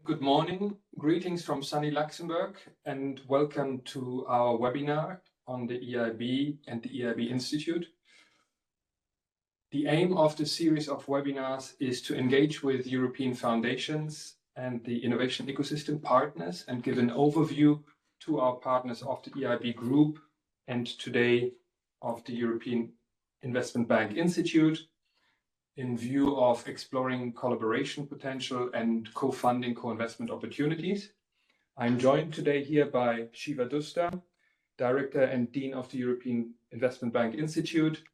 Good morning, greetings from sunny Luxembourg, and welcome to our webinar on the EIB and the EIB Institute. The aim of the series of webinars is to engage with European foundations and the innovation ecosystem partners and give an overview to our partners of the EIB Group and today of the European Investment Bank Institute, in view of exploring collaboration potential and co-funding, co-investment opportunities. I'm joined today here by Shiva Dusta, Director and Dean of the European Investment Bank Institute,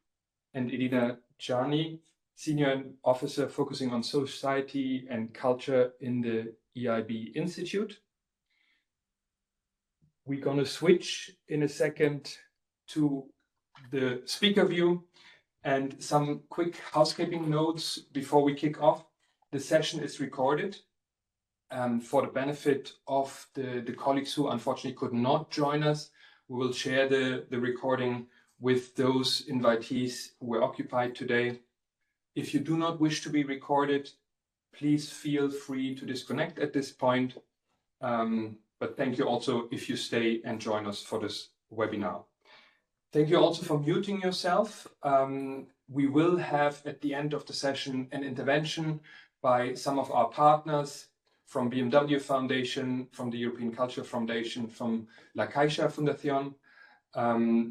and Elina Czarny, Senior Officer focusing on society and culture in the EIB Institute. We're going to switch in a second to the speaker view. And some quick housekeeping notes before we kick off. The session is recorded for the benefit of the colleagues who unfortunately could not join us. We will share the recording with those invitees who were occupied today. If you do not wish to be recorded, please feel free to disconnect at this point. But thank you also if you stay and join us for this webinar. Thank you also for muting yourself. We will have at the end of the session an intervention by some of our partners from BMW Foundation, from the European Culture Foundation, from La Caixa Fundación.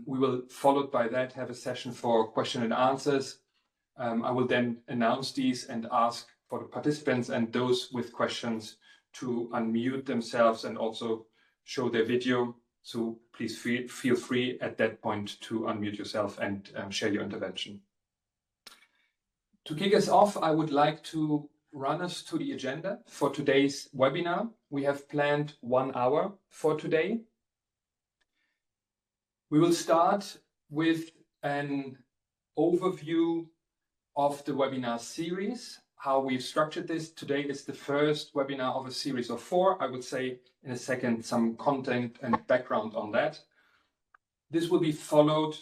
We will, followed by that, have a session for question and answers. I will then announce these and ask for the participants and those with questions to unmute themselves and also show their video. So please feel free at that point to unmute yourself and share your intervention. To kick us off, I would like to run us to the agenda for today's webinar. We have planned 1 hour for today. We will start with an overview of the webinar series, how we've structured this. Today is the first webinar of a series of 4. I would say in a second some content and background on that. This will be followed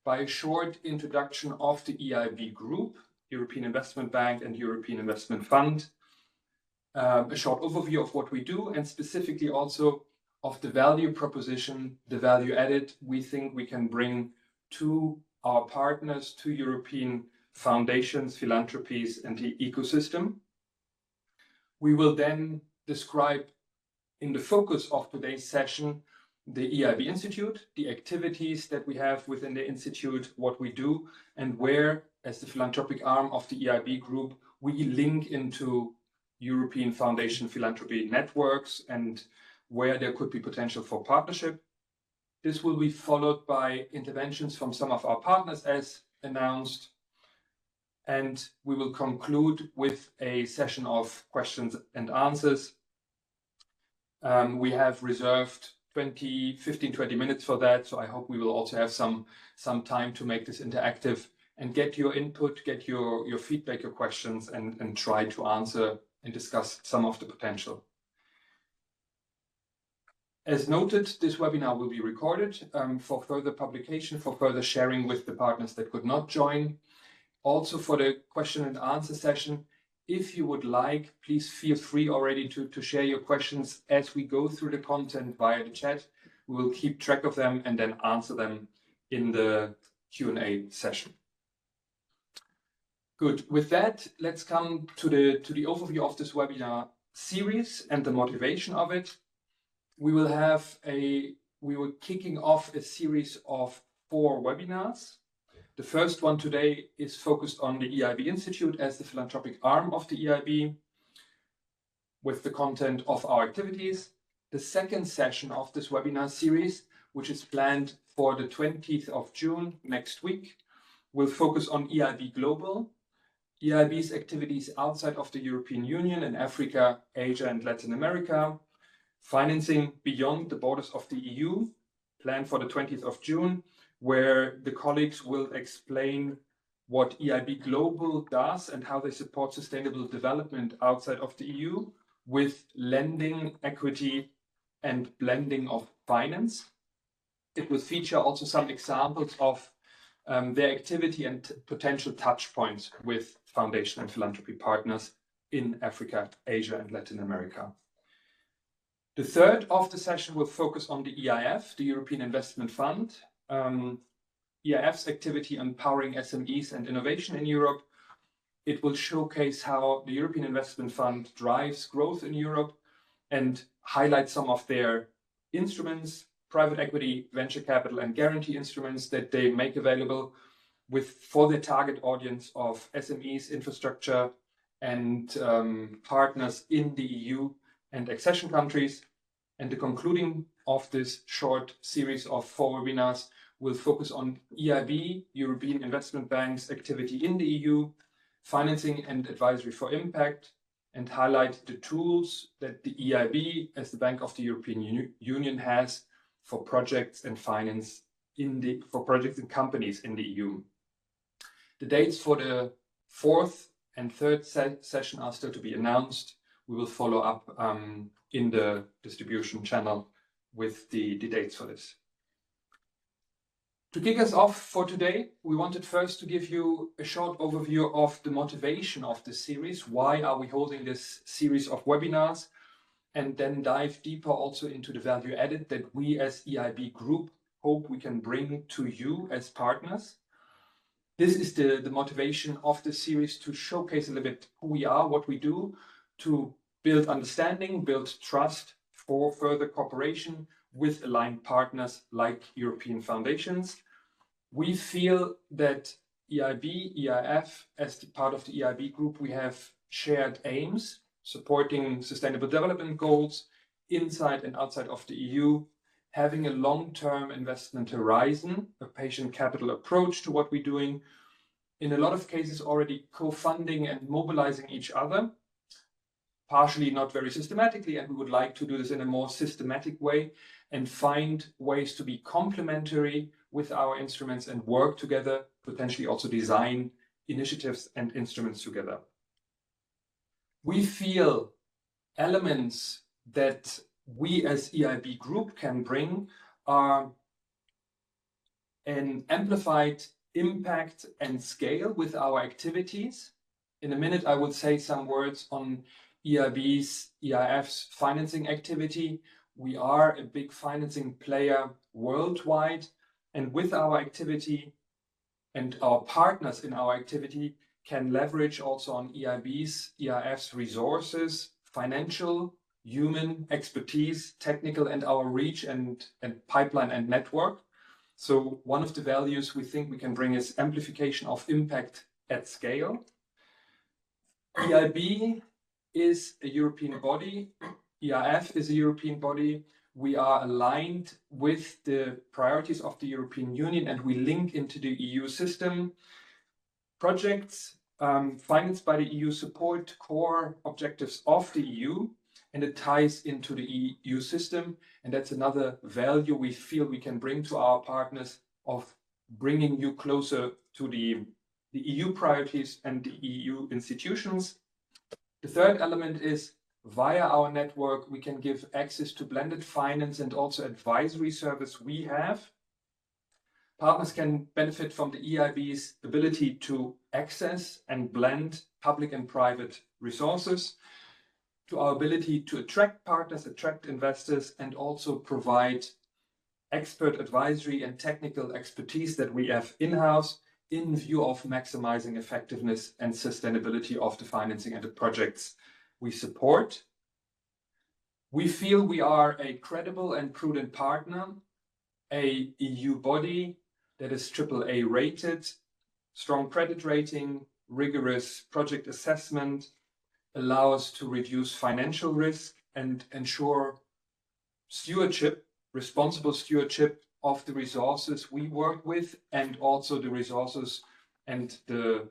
by a short introduction of the EIB Group, European Investment Bank and European Investment Fund, a short overview of what we do and specifically also of the value proposition, the value added we think we can bring to our partners, to European foundations, philanthropies, and the ecosystem. We will then describe in the focus of today's session the EIB Institute, the activities that we have within the Institute, what we do, and where, as the philanthropic arm of the EIB Group, we link into European Foundation philanthropy networks and where there could be potential for partnership. This will be followed by interventions from some of our partners as announced. And we will conclude with a session of questions and answers. We have reserved 15-20 minutes for that. So I hope we will also have some time to make this interactive and get your input, get your feedback, your questions, and try to answer and discuss some of the potential. As noted, this webinar will be recorded for further publication, for further sharing with the partners that could not join. Also for the question and answer session, if you would like, please feel free already to share your questions as we go through the content via the chat. We will keep track of them and then answer them in the Q&A session. Good. With that, let's come to the overview of this webinar series and the motivation of it. We were kicking off a series of 4 webinars. The first one today is focused on the EIB Institute as the philanthropic arm of the EIB with the content of our activities. The second session of this webinar series, which is planned for the 20th of June next week, will focus on EIB Global, EIB's activities outside of the European Union in Africa, Asia, and Latin America, financing beyond the borders of the EU, planned for the 20th of June, where the colleagues will explain what EIB Global does and how they support sustainable development outside of the EU with lending, equity, and blending of finance. It will feature also some examples of their activity and potential touch points with foundation and philanthropy partners in Africa, Asia, and Latin America. The third of the session will focus on the EIF, the European Investment Fund. EIF's activity on empowering SMEs and innovation in Europe. It will showcase how the European Investment Fund drives growth in Europe and highlight some of their instruments, private equity, venture capital, and guarantee instruments that they make available for their target audience of SMEs, infrastructure, and partners in the EU and accession countries. And the concluding of this short series of 4 webinars will focus on EIB, European Investment Bank's activity in the EU, financing and advisory for impact, and highlight the tools that the EIB, as the Bank of the European Union, has for projects and finance for projects and companies in the EU. The dates for the 4th and 3rd session are still to be announced. We will follow up in the distribution channel with the dates for this. To kick us off for today, we wanted first to give you a short overview of the motivation of this series. Why are we holding this series of webinars? And then dive deeper also into the value added that we as EIB Group hope we can bring to you as partners. This is the motivation of the series, to showcase a little bit who we are, what we do, to build understanding, build trust for further cooperation with aligned partners like European foundations. We feel that EIB, EIF, as the part of the EIB Group, we have shared aims, supporting sustainable development goals inside and outside of the EU, having a long-term investment horizon, a patient capital approach to what we're doing, in a lot of cases already co-funding and mobilizing each other, partially not very systematically, and we would like to do this in a more systematic way and find ways to be complementary with our instruments and work together, potentially also design initiatives and instruments together. We feel elements that we as EIB Group can bring are an amplified impact and scale with our activities. In a minute, I will say some words on EIB's, EIF's financing activity. We are a big financing player worldwide, and with our activity and our partners in our activity can leverage also on EIB's, EIF's resources, financial, human expertise, technical, and our reach and pipeline and network. So one of the values we think we can bring is amplification of impact at scale. EIB is a European body. EIF is a European body. We are aligned with the priorities of the European Union, and we link into the EU system. Projects financed by the EU support core objectives of the EU, and it ties into the EU system. And that's another value we feel we can bring to our partners, of bringing you closer to the EU priorities and the EU institutions. The third element is, via our network, we can give access to blended finance and also advisory service we have. Partners can benefit from the EIB's ability to access and blend public and private resources, to our ability to attract partners, attract investors, and also provide expert advisory and technical expertise that we have in-house in view of maximizing effectiveness and sustainability of the financing and the projects we support. We feel we are a credible and prudent partner, a EU body that is AAA rated, strong credit rating, rigorous project assessment, allow us to reduce financial risk and ensure stewardship, responsible stewardship of the resources we work with, and also the resources and the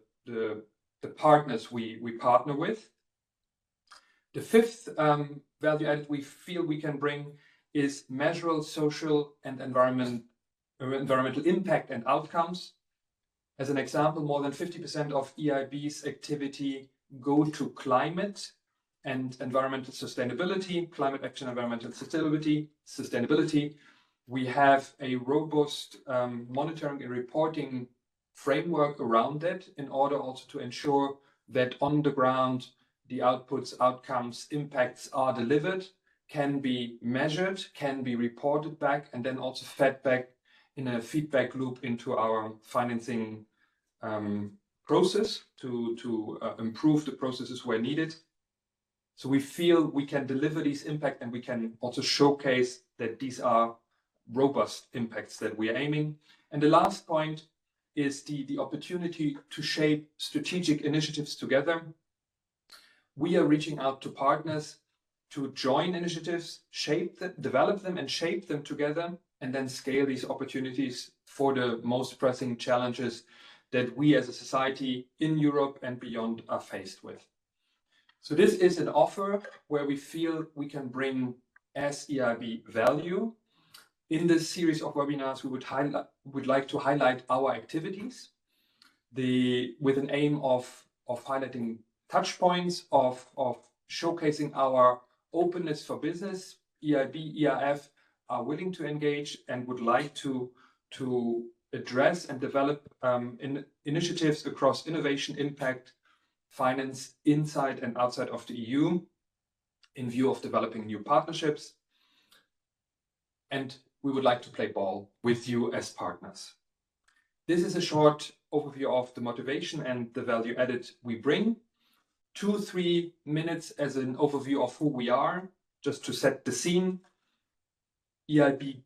partners we partner with. The fifth value added we feel we can bring is measurable social and environmental impact and outcomes. As an example, more than 50% of EIB's activity go to climate and environmental sustainability, climate action, environmental sustainability. We have a robust monitoring and reporting framework around that, in order also to ensure that on the ground, the outputs, outcomes, impacts are delivered can be measured, can be reported back, and then also fed back in a feedback loop into our financing process to improve the processes where needed. So we feel we can deliver these impact, and we can also showcase that these are robust impacts that we are aiming. And the last point is the opportunity to shape strategic initiatives together. We are reaching out to partners to join initiatives, shape them, develop them, and shape them together, and then scale these opportunities for the most pressing challenges that we as a society in Europe and beyond are faced with. So this is an offer where we feel we can bring as EIB value. In this series of webinars, we would like to highlight our activities with an aim of highlighting touch points, of showcasing our openness for business. EIB, EIF are willing to engage and would like to address and develop initiatives across innovation, impact, finance inside and outside of the EU in view of developing new partnerships. And we would like to play ball with you as partners. This is a short overview of the motivation and the value added we bring. 2-3 minutes as an overview of who we are, just to set the scene. EIB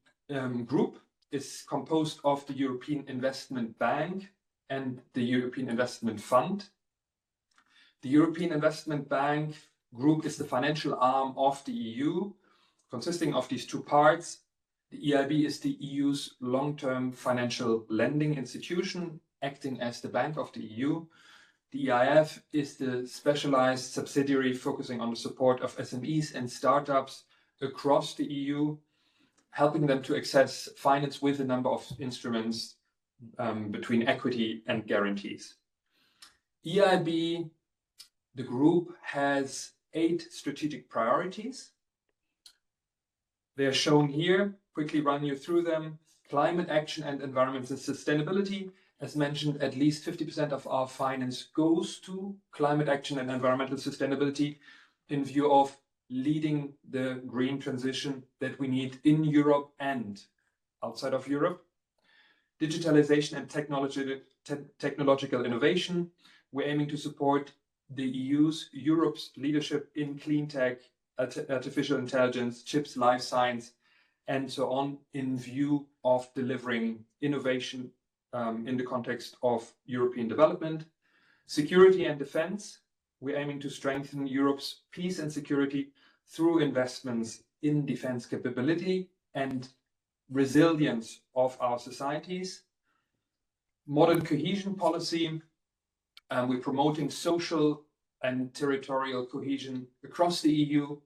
Group is composed of the European Investment Bank and the European Investment Fund. The European Investment Bank Group is the financial arm of the EU, consisting of these two parts. The EIB is the EU's long-term financial lending institution, acting as the bank of the EU. The EIF is the specialized subsidiary focusing on the support of SMEs and startups across the EU, helping them to access finance with a number of instruments between equity and guarantees. EIB, the group, has 8 strategic priorities. They are shown here. Quickly run you through them. Climate action and environmental sustainability. As mentioned, at least 50% of our finance goes to climate action and environmental sustainability in view of leading the green transition that we need in Europe and outside of Europe. Digitalization and technological innovation. We're aiming to support the Europe's leadership in clean tech, artificial intelligence, chips, life science, and so on, in view of delivering innovation in the context of European development. Security and defense. We're aiming to strengthen Europe's peace and security through investments in defense capability and resilience of our societies. Modern cohesion policy. We're promoting social and territorial cohesion across the EU.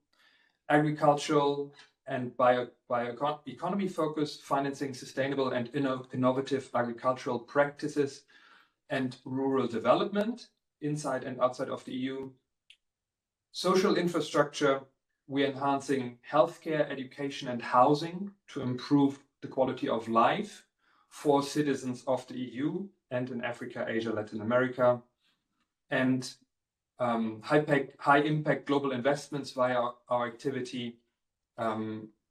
Agricultural and bioeconomy focus, financing sustainable and innovative agricultural practices and rural development inside and outside of the EU. Social infrastructure, we're enhancing healthcare, education and housing to improve the quality of life for citizens of the EU and in Africa, Asia, Latin America. And high impact global investments via our activity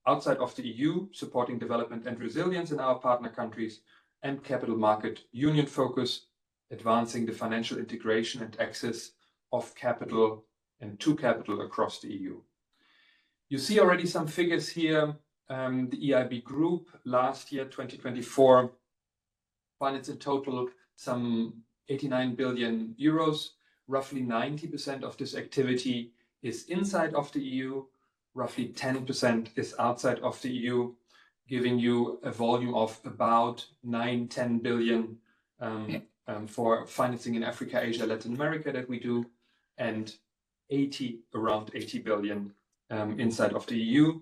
outside of the EU, supporting development and resilience in our partner countries, and capital market union focus, advancing the financial integration and access of capital and to capital across the EU. You see already some figures here. The EIB Group last year, 2024, financed in total some 89 billion euros. Roughly 90% of this activity is inside of the EU. Roughly 10% is outside of the EU, giving you a volume of about 9-10 billion for financing in Africa, Asia, Latin America that we do, and around 80 billion inside of the EU.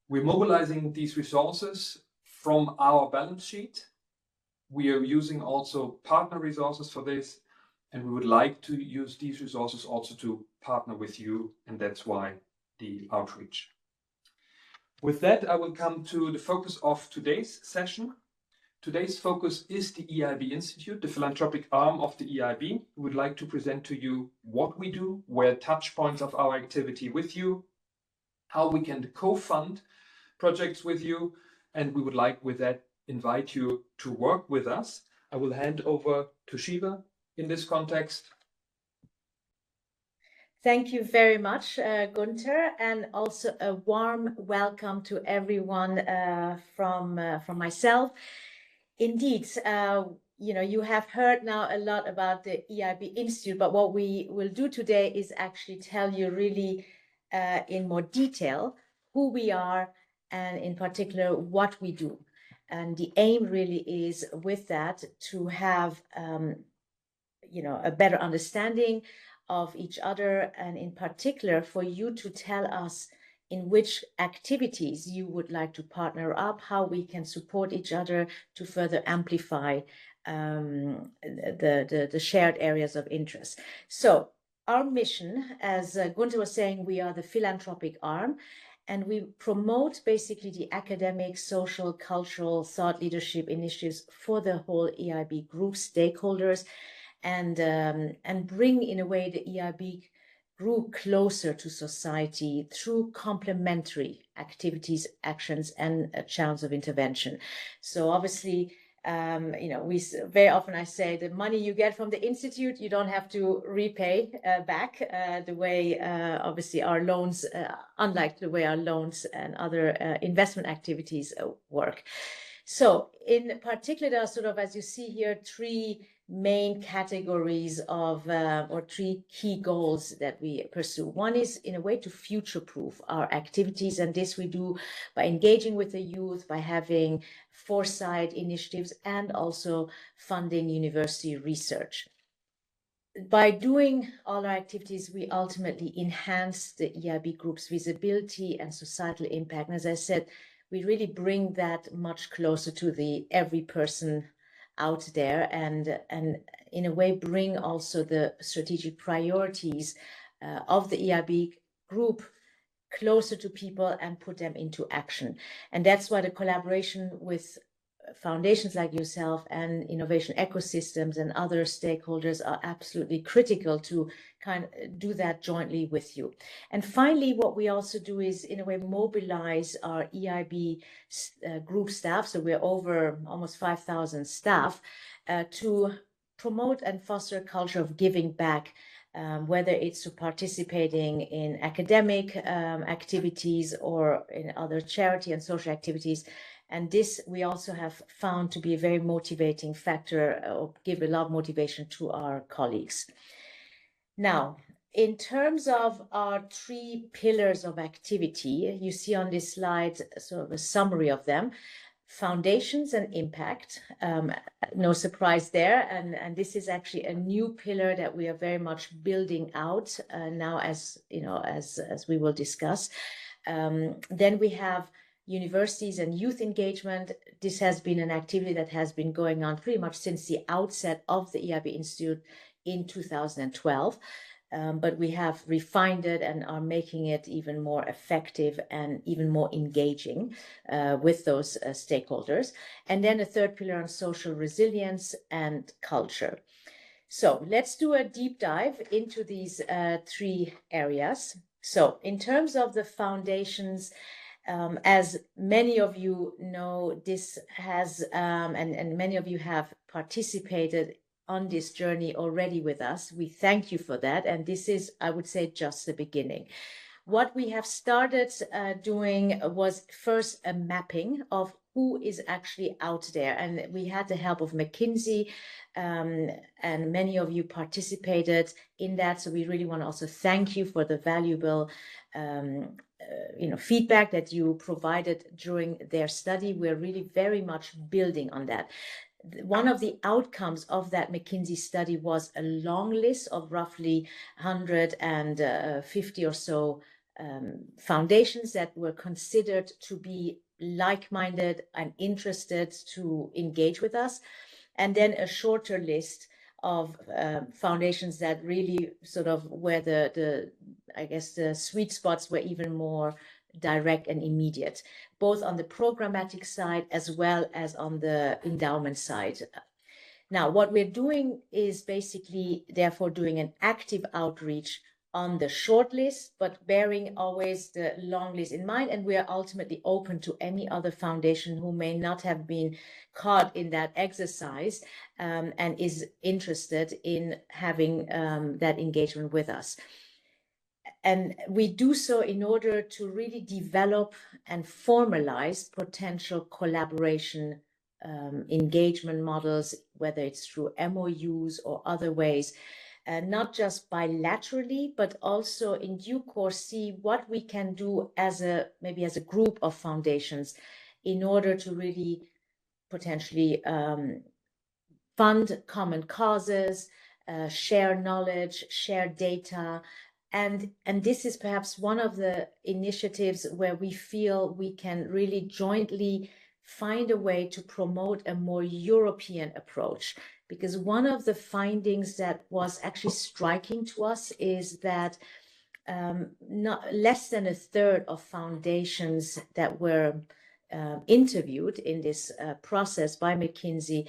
We're mobilizing these resources from our balance sheet. We are using also partner resources for this, and we would like to use these resources also to partner with you, and that's why the outreach. With that, I will come to the focus of today's session. Today's focus is the EIB Institute, the philanthropic arm of the EIB. We would like to present to you what we do, where touch points of our activity with you. how we can co-fund projects with you. And we would like with that invite you to work with us. I will hand over to Shiva in this context. Thank you very much, Gunther, and also a warm welcome to everyone from myself. Indeed, you have heard now a lot about the EIB Institute, but what we will do today is actually tell you really in more detail who we are and in particular what we do. And the aim really is with that to have a better understanding of each other, and in particular for you to tell us in which activities you would like to partner up, how we can support each other to further amplify the shared areas of interest. So our mission, as Gunther was saying, we are the philanthropic arm, and we promote basically the academic, social, cultural, thought leadership initiatives for the whole EIB group stakeholders, and bring in a way the EIB group closer to society through complementary activities, actions, and channels of intervention. So obviously, we very often I say the money you get from the institute, you don't have to repay back the way obviously our loans, unlike the way our loans and other investment activities work. So in particular, there are sort of, as you see here, three main categories of or three key goals that we pursue. One is in a way to future-proof our activities, and this we do by engaging with the youth, by having foresight initiatives, and also funding university research. By doing all our activities, we ultimately enhance the EIB group's visibility and societal impact. And as I said, we really bring that much closer to the every person out there, and in a way bring also the strategic priorities of the EIB group closer to people and put them into action. And that's why the collaboration with foundations like yourself and innovation ecosystems and other stakeholders are absolutely critical to kind of do that jointly with you. And finally, what we also do is in a way mobilize our EIB group staff, so we're over almost 5,000 staff, to promote and foster a culture of giving back, whether it's to participating in academic activities or in other charity and social activities. And this we also have found to be a very motivating factor, or give a lot of motivation to our colleagues. Now, in terms of our three pillars of activity, you see on this slide sort of a summary of them. Foundations and impact, no surprise there. And this is actually a new pillar that we are very much building out now, as you know, as we will discuss. Then we have universities and youth engagement. This has been an activity that has been going on pretty much since the outset of the EIB Institute in 2012. But we have refined it and are making it even more effective and even more engaging with those stakeholders. And then a third pillar on social resilience and culture. So let's do a deep dive into these three areas. So in terms of the foundations, as many of you know, this has, and many of you have participated on this journey already with us. We thank you for that. And this is, I would say, just the beginning. What we have started doing was first a mapping of who is actually out there. And we had the help of McKinsey, and many of you participated in that. So we really want to also thank you for the valuable feedback that you provided during their study. We're really very much building on that. One of the outcomes of that McKinsey study was a long list of roughly 150 or so foundations that were considered to be like-minded and interested to engage with us, and then a shorter list of foundations that really sort of where the I guess the sweet spots were even more direct and immediate, both on the programmatic side as well as on the endowment side. Now, what we're doing is basically, therefore, doing an active outreach on the short list, but bearing always the long list in mind. And we are ultimately open to any other foundation who may not have been caught in that exercise and is interested in having that engagement with us. And we do so in order to really develop and formalize potential collaboration engagement models, whether it's through MOUs or other ways, not just bilaterally, but also in due course see what we can do as maybe as a group of foundations in order to really potentially fund common causes, share knowledge, share data. And this is perhaps one of the initiatives where we feel we can really jointly find a way to promote a more European approach. Because one of the findings that was actually striking to us is that not less than a third of foundations that were interviewed in this process by McKinsey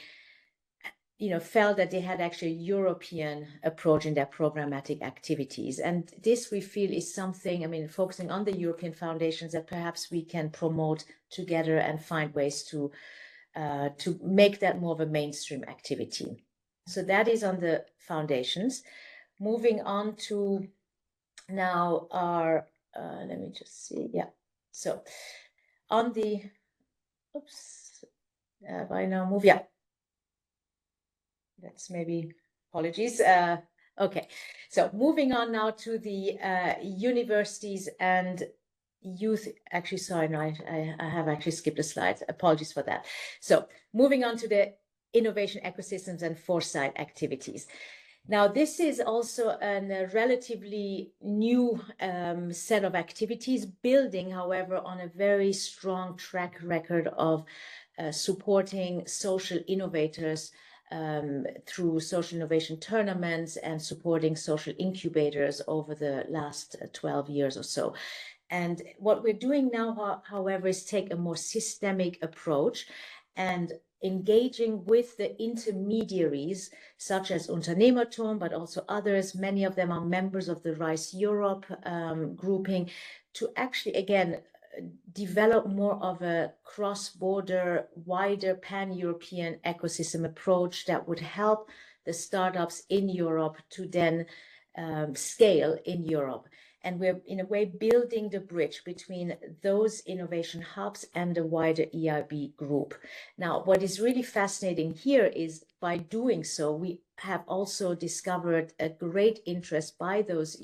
felt that they had actually a European approach in their programmatic activities. And this we feel is something, I mean, focusing on the European foundations that perhaps we can promote together and find ways to make that more of a mainstream activity. So that is on the foundations. Moving on to now our, let me just see, yeah. So on the, oops, have I now move, yeah. That's maybe apologies. Okay, so moving on now to the universities and youth. Actually, sorry, no, I have actually skipped a slide. Apologies for that. So moving on to the innovation ecosystems and foresight activities. Now, this is also a relatively new set of activities, building, however, on a very strong track record of supporting social innovators through social innovation tournaments and supporting social incubators over the last 12 years or so. And what we're doing now, however, is take a more systemic approach and engaging with the intermediaries, such as Unternehmertum, but also others. Many of them are members of the RISE Europe grouping, to actually, again, develop more of a cross-border, wider pan-European ecosystem approach that would help the startups in Europe to then scale in Europe. And we're, in a way, building the bridge between those innovation hubs and the wider EIB group. Now, what is really fascinating here is by doing so, we have also discovered a great interest by those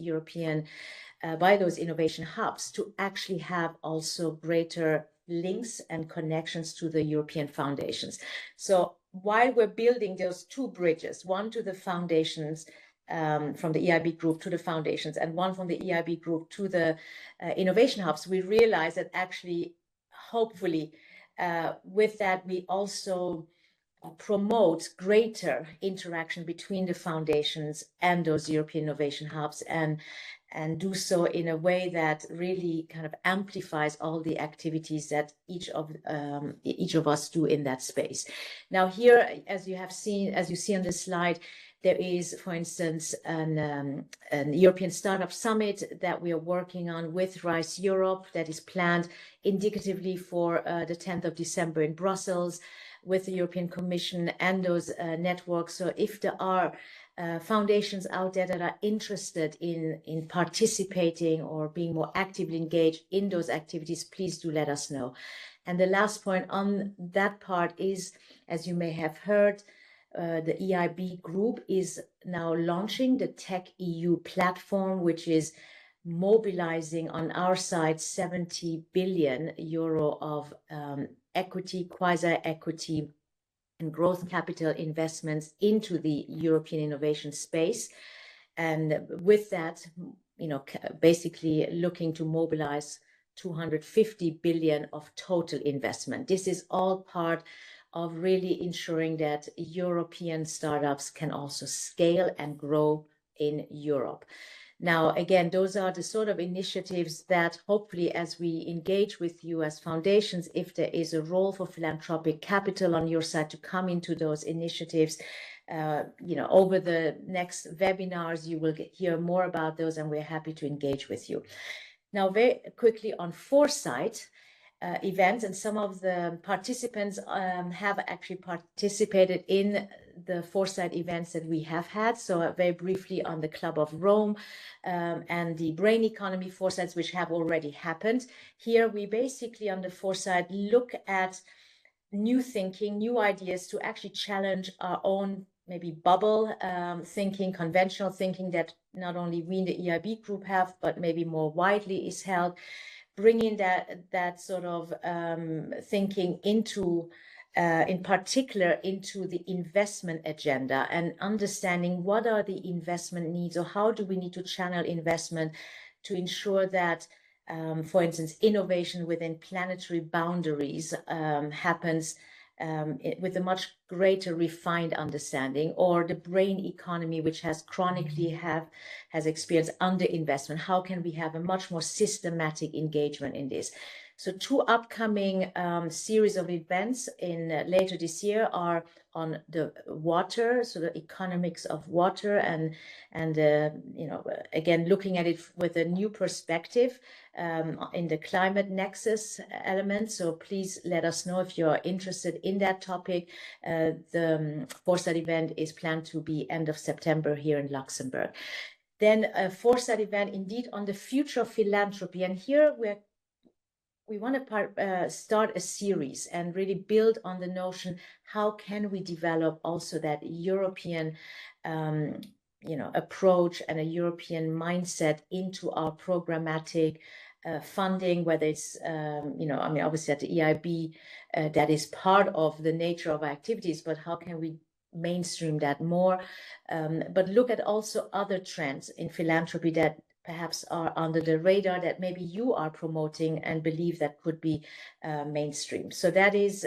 by those innovation hubs to actually have also greater links and connections to the European foundations. So while we're building those two bridges, one to the foundations, from the EIB group to the foundations, and one from the EIB group to the innovation hubs, we realize that actually, hopefully, with that, we also promote greater interaction between the foundations and those European innovation hubs, and do so in a way that really kind of amplifies all the activities that each of us do in that space. Now here, as you see on the slide, there is, for instance, an European Startup Summit that we are working on with RISE Europe that is planned indicatively for the 10th of December in Brussels with the European Commission and those networks. So if there are foundations out there that are interested in participating or being more actively engaged in those activities, please do let us know. And the last point on that part is, as you may have heard, the EIB group is now launching the Tech EU platform, which is mobilizing on our side 70 billion euro of equity, quasi-equity, and growth capital investments into the European innovation space. And with that, basically looking to mobilize 250 billion of total investment. This is all part of really ensuring that European startups can also scale and grow in Europe. Now, again, those are the sort of initiatives that hopefully, as we engage with you as foundations, if there is a role for philanthropic capital on your side to come into those initiatives, over the next webinars, you will hear more about those, and we're happy to engage with you. Now, very quickly on foresight events, and some of the participants have actually participated in the foresight events that we have had. So very briefly on the Club of Rome and the brain economy foresights, which have already happened. Here we basically on the foresight look at new thinking, new ideas to actually challenge our own maybe bubble thinking, conventional thinking that not only we in the EIB group have, but maybe more widely is held, bringing that sort of thinking into, in particular, into the investment agenda and understanding what are the investment needs, or how do we need to channel investment to ensure that, for instance, innovation within planetary boundaries happens with a much greater refined understanding, or the brain economy, which has chronically has experienced underinvestment. How can we have a much more systematic engagement in this? So two upcoming series of events in later this year are on the water, so the economics of water, and again looking at it with a new perspective in the climate nexus element. So please let us know if you're interested in that topic. The foresight event is planned to be end of September here in Luxembourg. Then a foresight event indeed on the future of philanthropy, and here we want to start a series and really build on the notion, how can we develop also that European approach and a European mindset into our programmatic funding, whether it's, obviously at the EIB, that is part of the nature of our activities, but how can we mainstream that more? But look at also other trends in philanthropy that perhaps are under the radar that maybe you are promoting and believe that could be mainstream. So that is,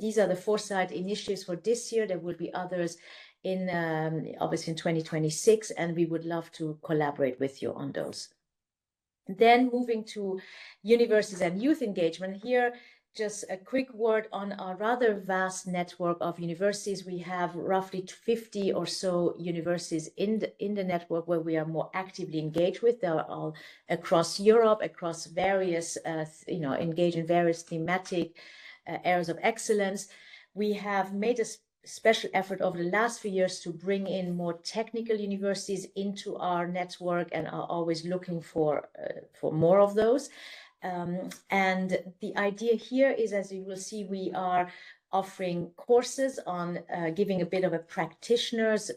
these are the foresight initiatives for this year. There will be others in obviously in 2026, and we would love to collaborate with you on those. Then moving to universities and youth engagement, here just a quick word on our rather vast network of universities. We have roughly 50 or so universities in the network where we are more actively engaged with. They are all across Europe, across various, engaged in various thematic areas of excellence. We have made a special effort over the last few years to bring in more technical universities into our network, and are always looking for more of those. And the idea here is, as you will see, we are offering courses on giving a bit of a practitioner's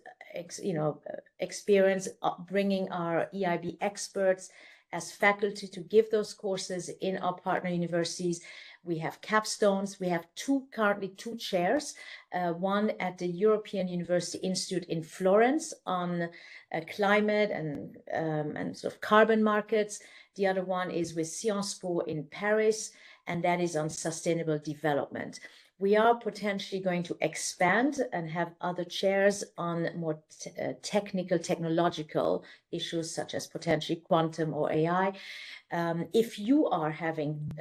experience, bringing our EIB experts as faculty to give those courses in our partner universities. We have capstones. We have currently two chairs, one at the European University Institute in Florence on climate and sort of carbon markets. The other one is with Sciences Po in Paris, and that is on sustainable development. We are potentially going to expand and have other chairs on more technical, technological issues, such as potentially quantum or AI. If you are having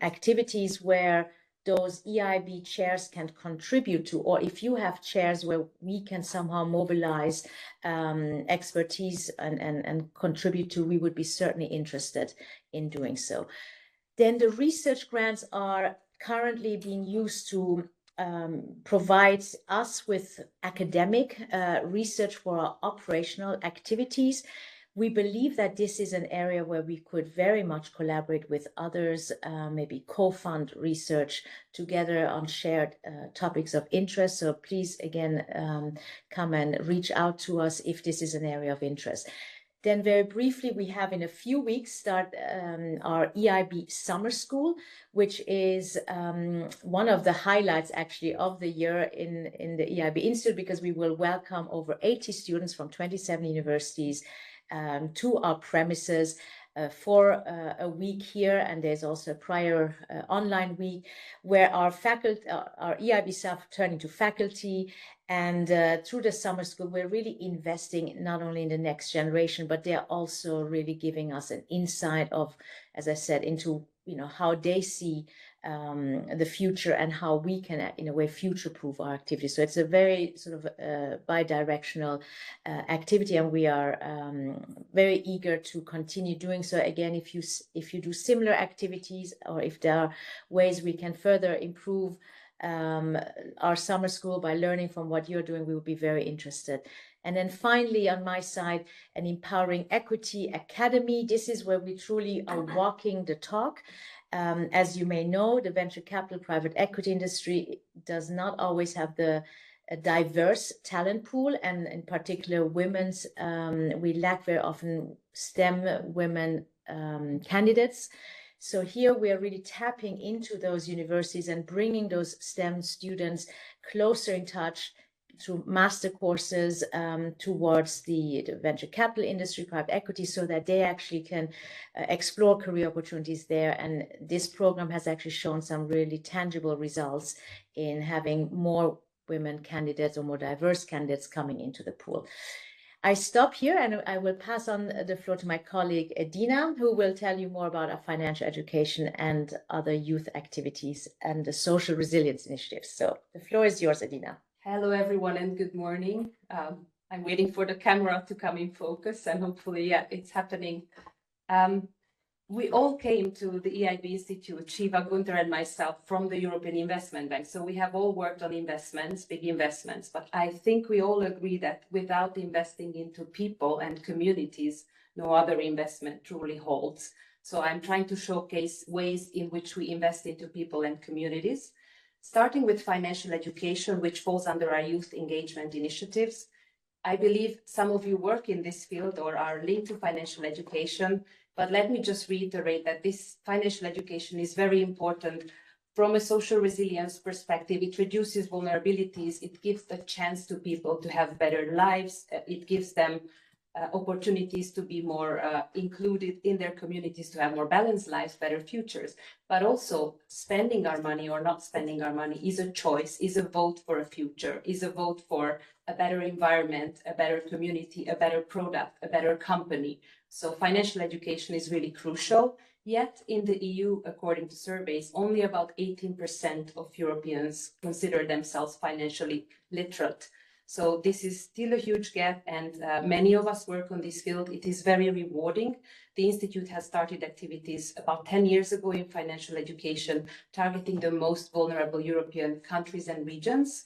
activities where those EIB chairs can contribute to, or if you have chairs where we can somehow mobilize expertise and contribute to, we would be certainly interested in doing so. Then the research grants are currently being used to provide us with academic research for our operational activities. We believe that this is an area where we could very much collaborate with others, maybe co-fund research together on shared topics of interest. So please, again, come and reach out to us if this is an area of interest. Then very briefly, we have in a few weeks start our EIB Summer School, which is one of the highlights actually of the year in the EIB Institute, because we will welcome over 80 students from 27 universities to our premises for a week here. And there's also a prior online week where our faculty, our EIB staff turn into faculty. And through the summer school, we're really investing not only in the next generation, but they're also really giving us an insight of, as I said, into how they see the future and how we can, in a way, future-proof our activities. So it's a very sort of bi-directional activity, and we are very eager to continue doing so. Again, if you do similar activities, or if there are ways we can further improve our summer school by learning from what you're doing, we would be very interested. And then finally, on my side, an Empowering Equity Academy. This is where we truly are walking the talk. As you may know, the venture capital private equity industry does not always have a diverse talent pool, and in particular women's. We lack very often STEM women candidates. So here we are really tapping into those universities and bringing those STEM students closer in touch through master courses towards the venture capital industry, private equity, so that they actually can explore career opportunities there. And this program has actually shown some really tangible results in having more women candidates or more diverse candidates coming into the pool. I stop here and I will pass on the floor to my colleague Edina, who will tell you more about our financial education and other youth activities and the social resilience initiatives. So the floor is yours, Edina. Hello, everyone, and good morning. I'm waiting for the camera to come in focus, and hopefully, yeah, it's happening. We all came to the EIB Institute, Shiva, Gunther, and myself, from the European Investment Bank. So we have all worked on investments, big investments, but I think we all agree that without investing into people and communities, no other investment truly holds. So I'm trying to showcase ways in which we invest into people and communities, starting with financial education, which falls under our youth engagement initiatives. I believe some of you work in this field or are linked to financial education, but let me just reiterate that this financial education is very important from a social resilience perspective. It reduces vulnerabilities. It gives a chance to people to have better lives. It gives them opportunities to be more included in their communities, to have more balanced lives, better futures. But also spending our money or not spending our money is a choice, is a vote for a future, is a vote for a better environment, a better community, a better product, a better company. So financial education is really crucial. Yet in the EU, according to surveys, only about 18% of Europeans consider themselves financially literate. So this is still a huge gap, and many of us work on this field. It is very rewarding. The Institute has started activities about 10 years ago in financial education, targeting the most vulnerable European countries and regions.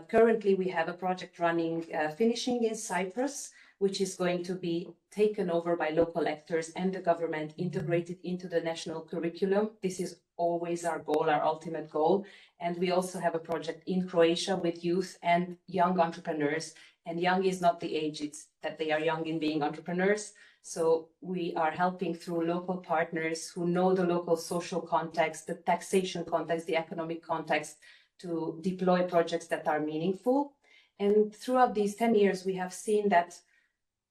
Currently, we have a project running, finishing in Cyprus, which is going to be taken over by local actors and the government, integrated into the national curriculum. This is always our goal, our ultimate goal. And we also have a project in Croatia with youth and young entrepreneurs. And young is not the age, it's that they are young in being entrepreneurs. So we are helping through local partners who know the local social context, the taxation context, the economic context, to deploy projects that are meaningful. And throughout these 10 years, we have seen that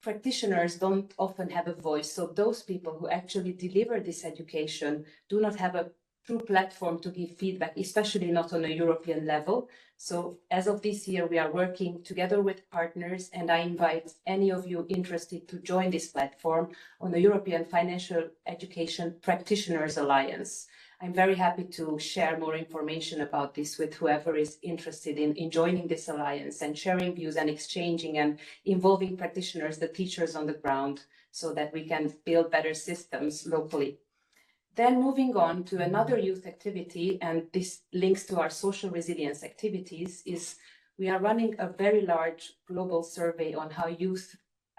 practitioners don't often have a voice. So those people who actually deliver this education do not have a true platform to give feedback, especially not on a European level. So as of this year, we are working together with partners, and I invite any of you interested to join this platform on the European Financial Education Practitioners Alliance. I'm very happy to share more information about this with whoever is interested in joining this alliance and sharing views and exchanging and involving practitioners, the teachers on the ground, so that we can build better systems locally. Then moving on to another youth activity, and this links to our social resilience activities, is we are running a very large global survey on how youth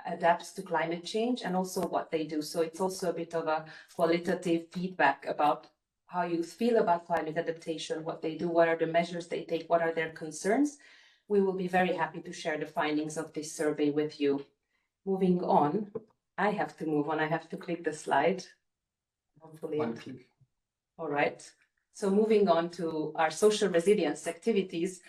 adapts to climate change and also what they do. So it's also a bit of a qualitative feedback about how youth feel about climate adaptation, what they do, what are the measures they take, what are their concerns. We will be very happy to share the findings of this survey with you. Moving on, I have to move on. I have to click the slide. Hopefully. One click. All right. So moving on to our social resilience activities,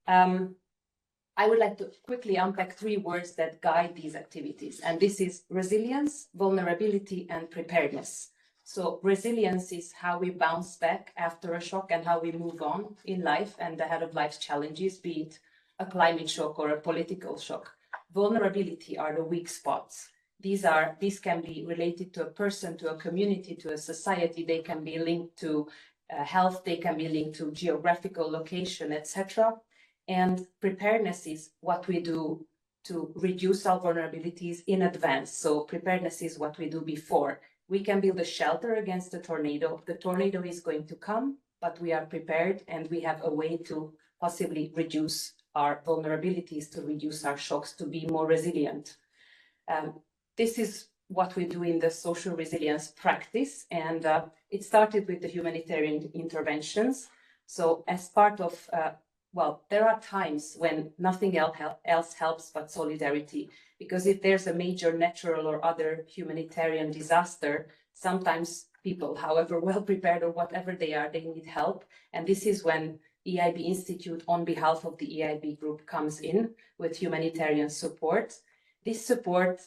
I would like to quickly unpack 3 words that guide these activities. And this is resilience, vulnerability, and preparedness. So resilience is how we bounce back after a shock and how we move on in life and ahead of life's challenges, be it a climate shock or a political shock. Vulnerability are the weak spots. These can be related to a person, to a community, to a society. They can be linked to health, they can be linked to geographical location, etc. And preparedness is what we do to reduce our vulnerabilities in advance. So preparedness is what we do before. We can build a shelter against the tornado. The tornado is going to come, but we are prepared and we have a way to possibly reduce our vulnerabilities, to reduce our shocks, to be more resilient. This is what we do in the social resilience practice, and it started with the humanitarian interventions. So as part of, well, there are times when nothing else helps but solidarity, because if there's a major natural or other humanitarian disaster, sometimes people, however well prepared or whatever they are, they need help. And this is when EIB Institute, on behalf of the EIB group, comes in with humanitarian support. This support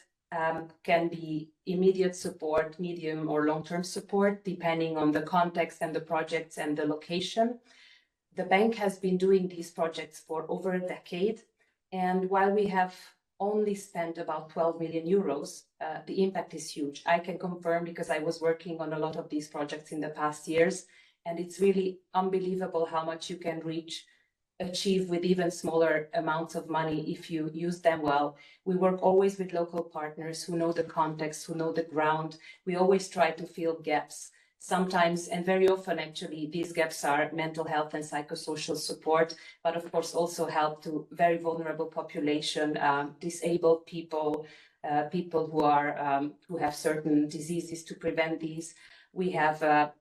can be immediate support, medium or long-term support, depending on the context and the projects and the location. The bank has been doing these projects for over a decade. And while we have only spent about 12 million euros, the impact is huge. I can confirm, because I was working on a lot of these projects in the past years, and it's really unbelievable how much you can achieve with even smaller amounts of money if you use them well. We work always with local partners who know the context, who know the ground. We always try to fill gaps. Sometimes, and very often actually, these gaps are mental health and psychosocial support, but of course also help to very vulnerable population, disabled people, people who have certain diseases to prevent these. We have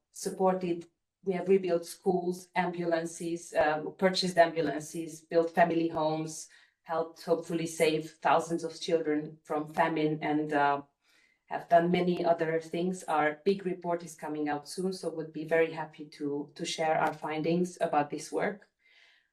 we have rebuilt schools, ambulances, purchased ambulances, built family homes, helped hopefully save thousands of children from famine, and have done many other things. Our big report is coming out soon, so would be very happy to share our findings about this work.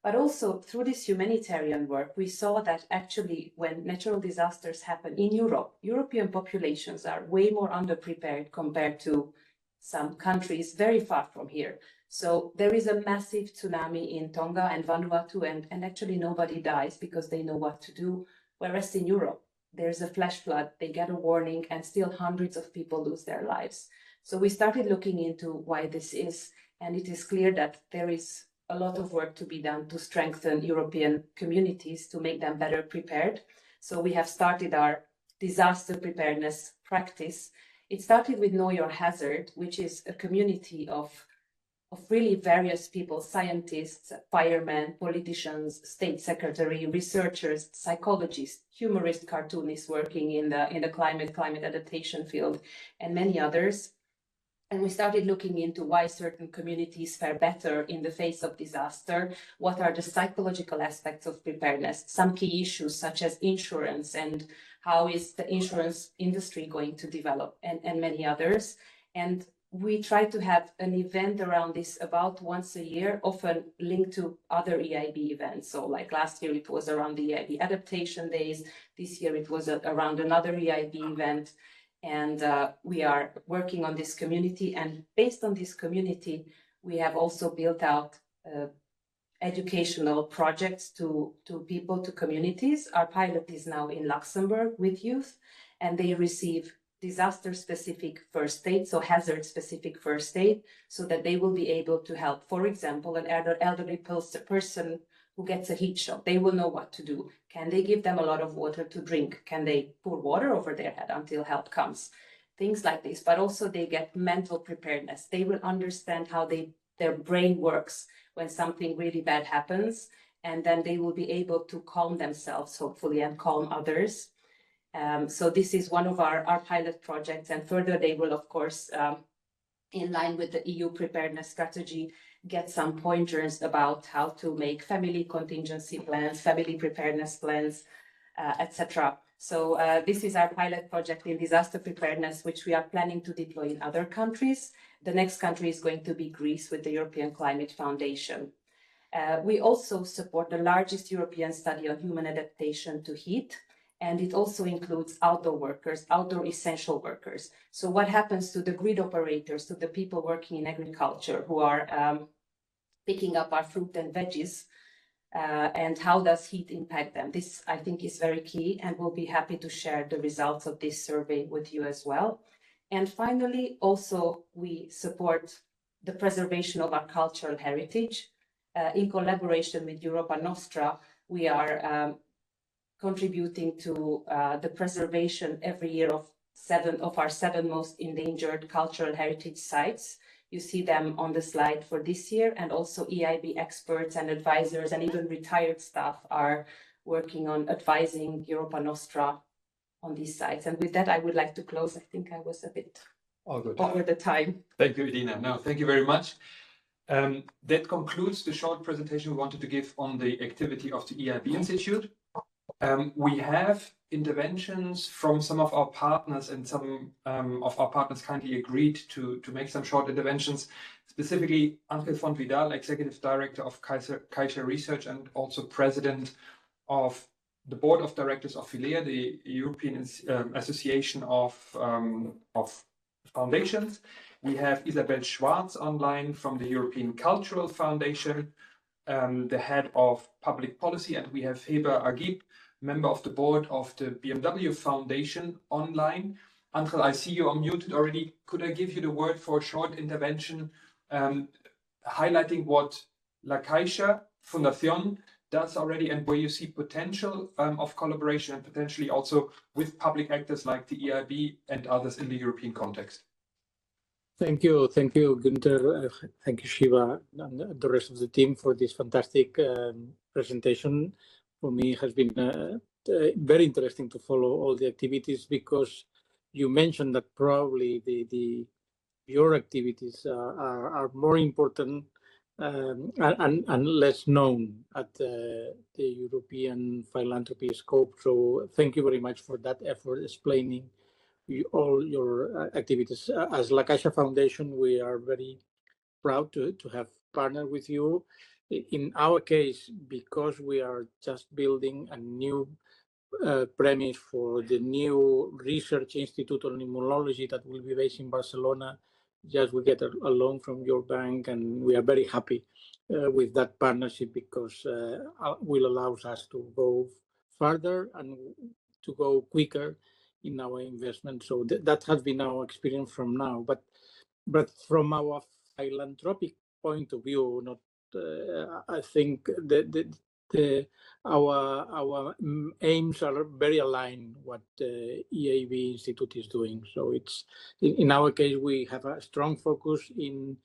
But also through this humanitarian work, we saw that actually when natural disasters happen in Europe, European populations are way more underprepared compared to some countries very far from here. So there is a massive tsunami in Tonga and Vanuatu, and actually nobody dies because they know what to do. Whereas in Europe, there's a flash flood, they get a warning, and still hundreds of people lose their lives. So we started looking into why this is, and it is clear that there is a lot of work to be done to strengthen European communities, to make them better prepared. So we have started our disaster preparedness practice. It started with Know Your Hazard, which is a community of really various people, scientists, firemen, politicians, state secretary, researchers, psychologists, humorists, cartoonists working in the climate adaptation field, and many others. And we started looking into why certain communities fare better in the face of disaster. What are the psychological aspects of preparedness? Some key issues such as insurance and how is the insurance industry going to develop, and many others. And we try to have an event around this about once a year, often linked to other EIB events. So like last year, it was around the EIB Adaptation Days. This year, it was around another EIB event. And we are working on this community. And based on this community, we have also built out educational projects to people, to communities. Our pilot is now in Luxembourg with youth, and they receive disaster-specific first aid, so hazard-specific first aid, so that they will be able to help, for example, an elderly person who gets a heat shock. They will know what to do. Can they give them a lot of water to drink? Can they pour water over their head until help comes? Things like this, but also they get mental preparedness. They will understand how their brain works when something really bad happens, and then they will be able to calm themselves, hopefully, and calm others. So this is one of our pilot projects, and further they will, of course, in line with the EU preparedness strategy, get some pointers about how to make family contingency plans, family preparedness plans, etc. So this is our pilot project in disaster preparedness, which we are planning to deploy in other countries. The next country is going to be Greece with the European Climate Foundation. We also support the largest European study on human adaptation to heat. And it also includes outdoor workers, outdoor essential workers. So what happens to the grid operators, to the people working in agriculture who are picking up our fruit and veggies, and how does heat impact them? This, I think, is very key, and we'll be happy to share the results of this survey with you as well. And finally, also, we support the preservation of our cultural heritage. In collaboration with Europa Nostra, we are contributing to the preservation every year of our seven most endangered cultural heritage sites. You see them on the slide for this year, and also EIB experts and advisors and even retired staff are working on advising Europa Nostra on these sites. And with that, I would like to close. I think I was a bit over the time. Thank you, Edina. No, thank you very much. That concludes the short presentation we wanted to give on the activity of the EIB Institute. We have interventions from some of our partners, and some of our partners kindly agreed to make some short interventions. Specifically, Ángel Fontvidal, Executive Director of Caixa Research and also President of the Board of Directors of FILEA, the European Association of Foundations. We have Isabel Schwarz online from the European Cultural Foundation, the head of public policy, and we have Heba Agib, member of the board of the BMW Foundation online. Ángel, I see you are muted already. Could I give you the word for a short intervention, highlighting what La Caixa Fundación does already and where you see potential of collaboration, and potentially also with public actors like the EIB and others in the European context? Thank you, Günther. Thank you, Shiva, and the rest of the team for this fantastic presentation. For me, it has been very interesting to follow all the activities, because you mentioned that probably your activities are more important and less known at the European philanthropy scope. So thank you very much for that effort, explaining all your activities. As La Caixa Foundation, we are very proud to have partnered with you. In our case, because we are just building a new premise for the new research institute on immunology that will be based in Barcelona. Just we get a loan from your bank, and we are very happy with that partnership, because will allows us to go further and to go quicker in our investment. So that has been our experience from now. But from our philanthropic point of view, not I think our aims are very aligned what the EIB Institute is doing. So it's in our case, we have a strong focus in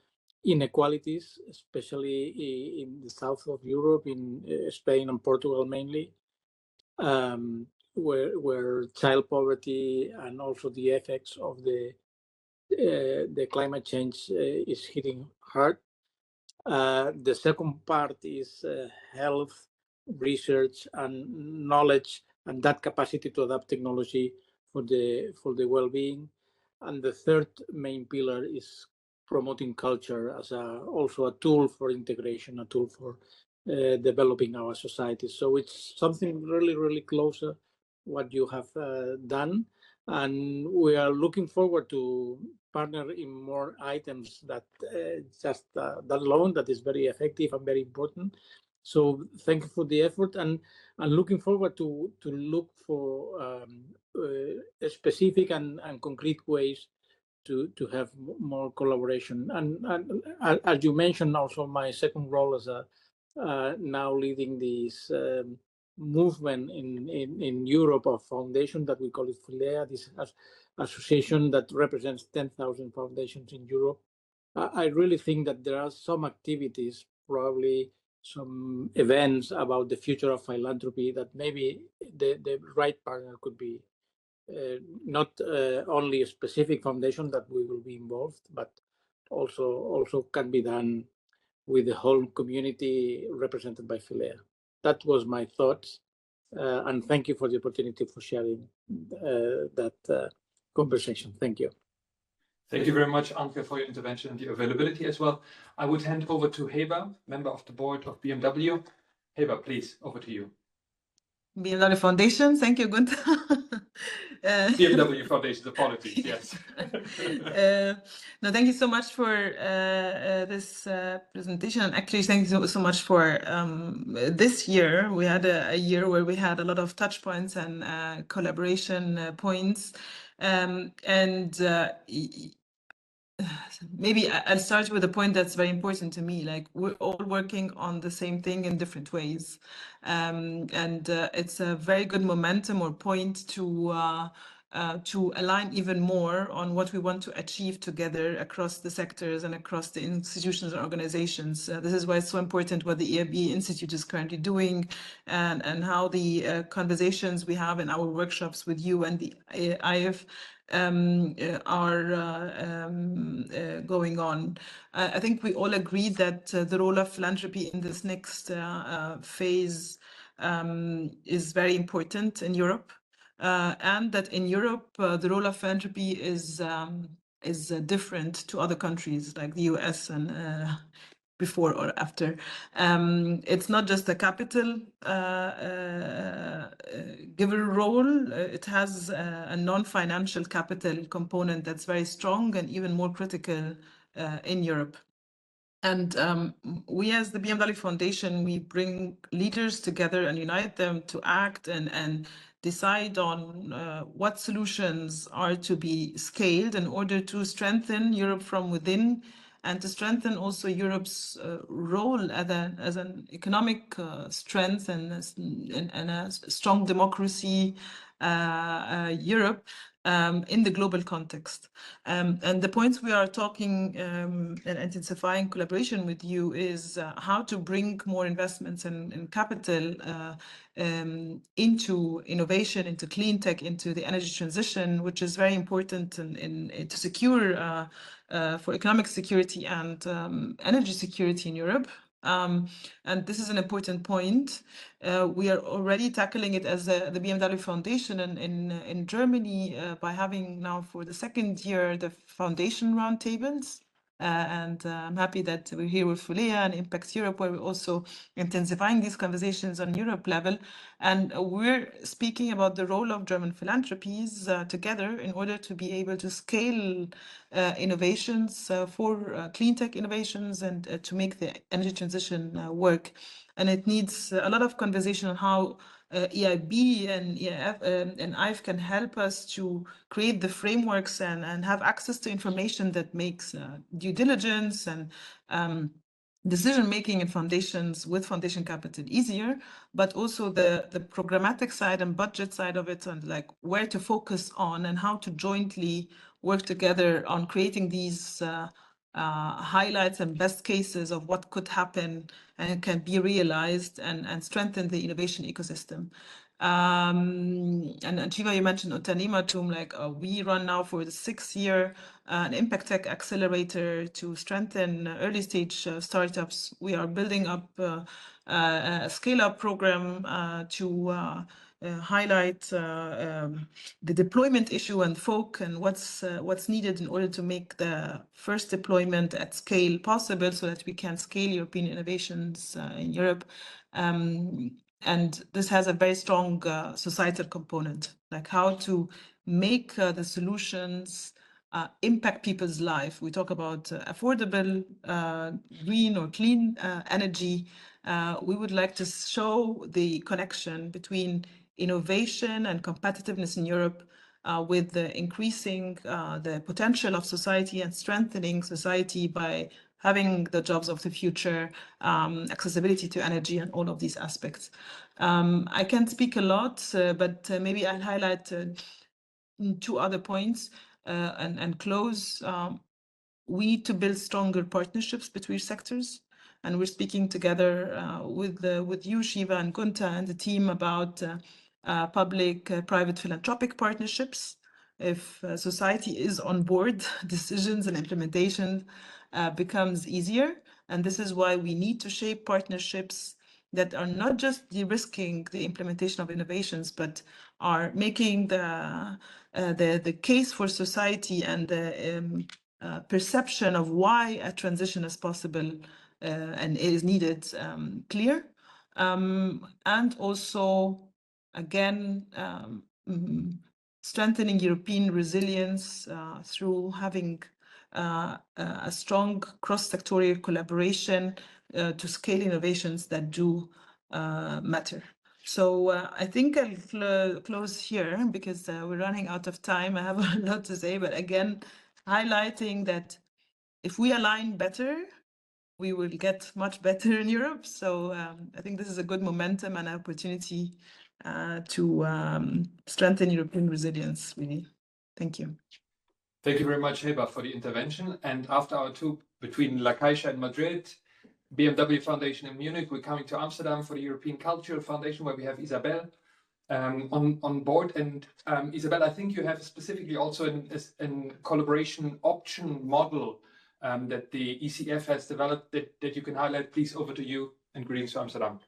inequalities, especially in the south of Europe, in Spain and Portugal mainly, where child poverty and also the effects of the climate change is hitting hard. The second part is health, research and knowledge, and that capacity to adapt technology for the well-being. And the third main pillar is promoting culture as also a tool for integration, a tool for developing our society. So it's something really, really closer what you have done. And we are looking forward to partner in more items that just that loan that is very effective and very important. So thank you for the effort, and looking forward to look for specific and concrete ways to have more collaboration. And as you mentioned, also my second role as now leading this movement in Europe of foundation that we call it FILEA, this association that represents 10,000 foundations in Europe. I really think that there are some activities, probably some events about the future of philanthropy, that maybe the right partner could be not only a specific foundation that we will be involved, but also can be done with the whole community represented by FILEA. That was my thoughts, and thank you for the opportunity for sharing that conversation. Thank you. Thank you very much, Ángel, for your intervention and the availability as well. I would hand over to Heba, member of the board of BMW. Heba, please, over to you. BMW Foundation, thank you, Günther. BMW Foundation, apologies, yes. No, thank you so much for this presentation. And actually, thank you so much for this year. We had a year where we had a lot of touch points and collaboration points. maybe I'll start with a point that's very important to me. Like, we're all working on the same thing in different ways. And it's a very good momentum or point to align even more on what we want to achieve together across the sectors and across the institutions and organizations. This is why it's so important what the EIB Institute is currently doing, and how the conversations we have in our workshops with you and the IF are going on. I think we all agree that the role of philanthropy in this next phase is very important in Europe, and that in Europe the role of philanthropy is different to other countries like the US and before or after. It's not just a capital giver role, it has a non-financial capital component that's very strong and even more critical in Europe. And we, as the BMW Foundation, we bring leaders together and unite them to act and decide on what solutions are to be scaled in order to strengthen Europe from within, and to strengthen also Europe's role as an economic strength and a strong democracy Europe in the global context. And the points we are talking and intensifying collaboration with you is how to bring more investments and capital into innovation, into clean tech, into the energy transition, which is very important to secure for economic security and energy security in Europe. And this is an important point. We are already tackling it as the BMW Foundation in Germany by having now for the second year the foundation roundtables. And I'm happy that we're here with Fulea and Impact Europe, where we're also intensifying these conversations on Europe level. And we're speaking about the role of German philanthropies together in order to be able to scale innovations for clean tech innovations and to make the energy transition work. And it needs a lot of conversation on how EIB and EIF and IF can help us to create the frameworks and have access to information that makes due diligence and decision making in foundations with foundation capital easier, but also the programmatic side and budget side of it, and like where to focus on and how to jointly work together on creating these highlights and best cases of what could happen and can be realized and strengthen the innovation ecosystem. And Shiva, you mentioned Unternehmertum, like we run now for the 6th year an impact tech accelerator to strengthen early stage startups. We are building up a scale-up program to highlight the deployment issue and folk and what's needed in order to make the first deployment at scale possible, so that we can scale European innovations in Europe. And this has a very strong societal component, like how to make the solutions impact people's life. We talk about affordable, green or clean energy. We would like to show the connection between innovation and competitiveness in Europe with the increasing the potential of society and strengthening society by having the jobs of the future, accessibility to energy and all of these aspects. I can't speak a lot, but maybe I'll highlight 2 other points and close. We need to build stronger partnerships between sectors. And we're speaking together with you, Shiva and Gunta and the team about public-private philanthropic partnerships. If society is on board, decisions and implementation becomes easier. And this is why we need to shape partnerships that are not just de-risking the implementation of innovations, but are making the case for society and the perception of why a transition is possible and is needed clear. And also, again, strengthening European resilience through having a strong cross-sectorial collaboration to scale innovations that do matter. So I think I'll close here because we're running out of time. I have a lot to say, but again, highlighting that if we align better, we will get much better in Europe. So I think this is a good momentum and opportunity to strengthen European resilience, really. Thank you. Thank you very much, Heba, for the intervention. And after our tour between La Caixa in Madrid, BMW Foundation in Munich, we're coming to Amsterdam for the European Cultural Foundation, where we have Isabel on board. And Isabel, I think you have specifically also a collaboration option model that the ECF has developed that you can highlight. Please, over to you, and greetings to Amsterdam.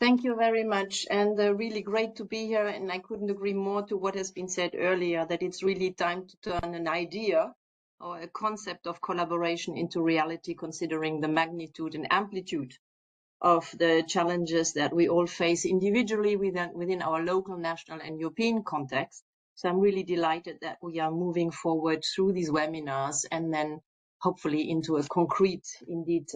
Thank you very much, and really great to be here. And I couldn't agree more to what has been said earlier, that it's really time to turn an idea or a concept of collaboration into reality, considering the magnitude and amplitude of the challenges that we all face individually within our local, national, and European context. So I'm really delighted that we are moving forward through these webinars and then hopefully into a concrete, indeed,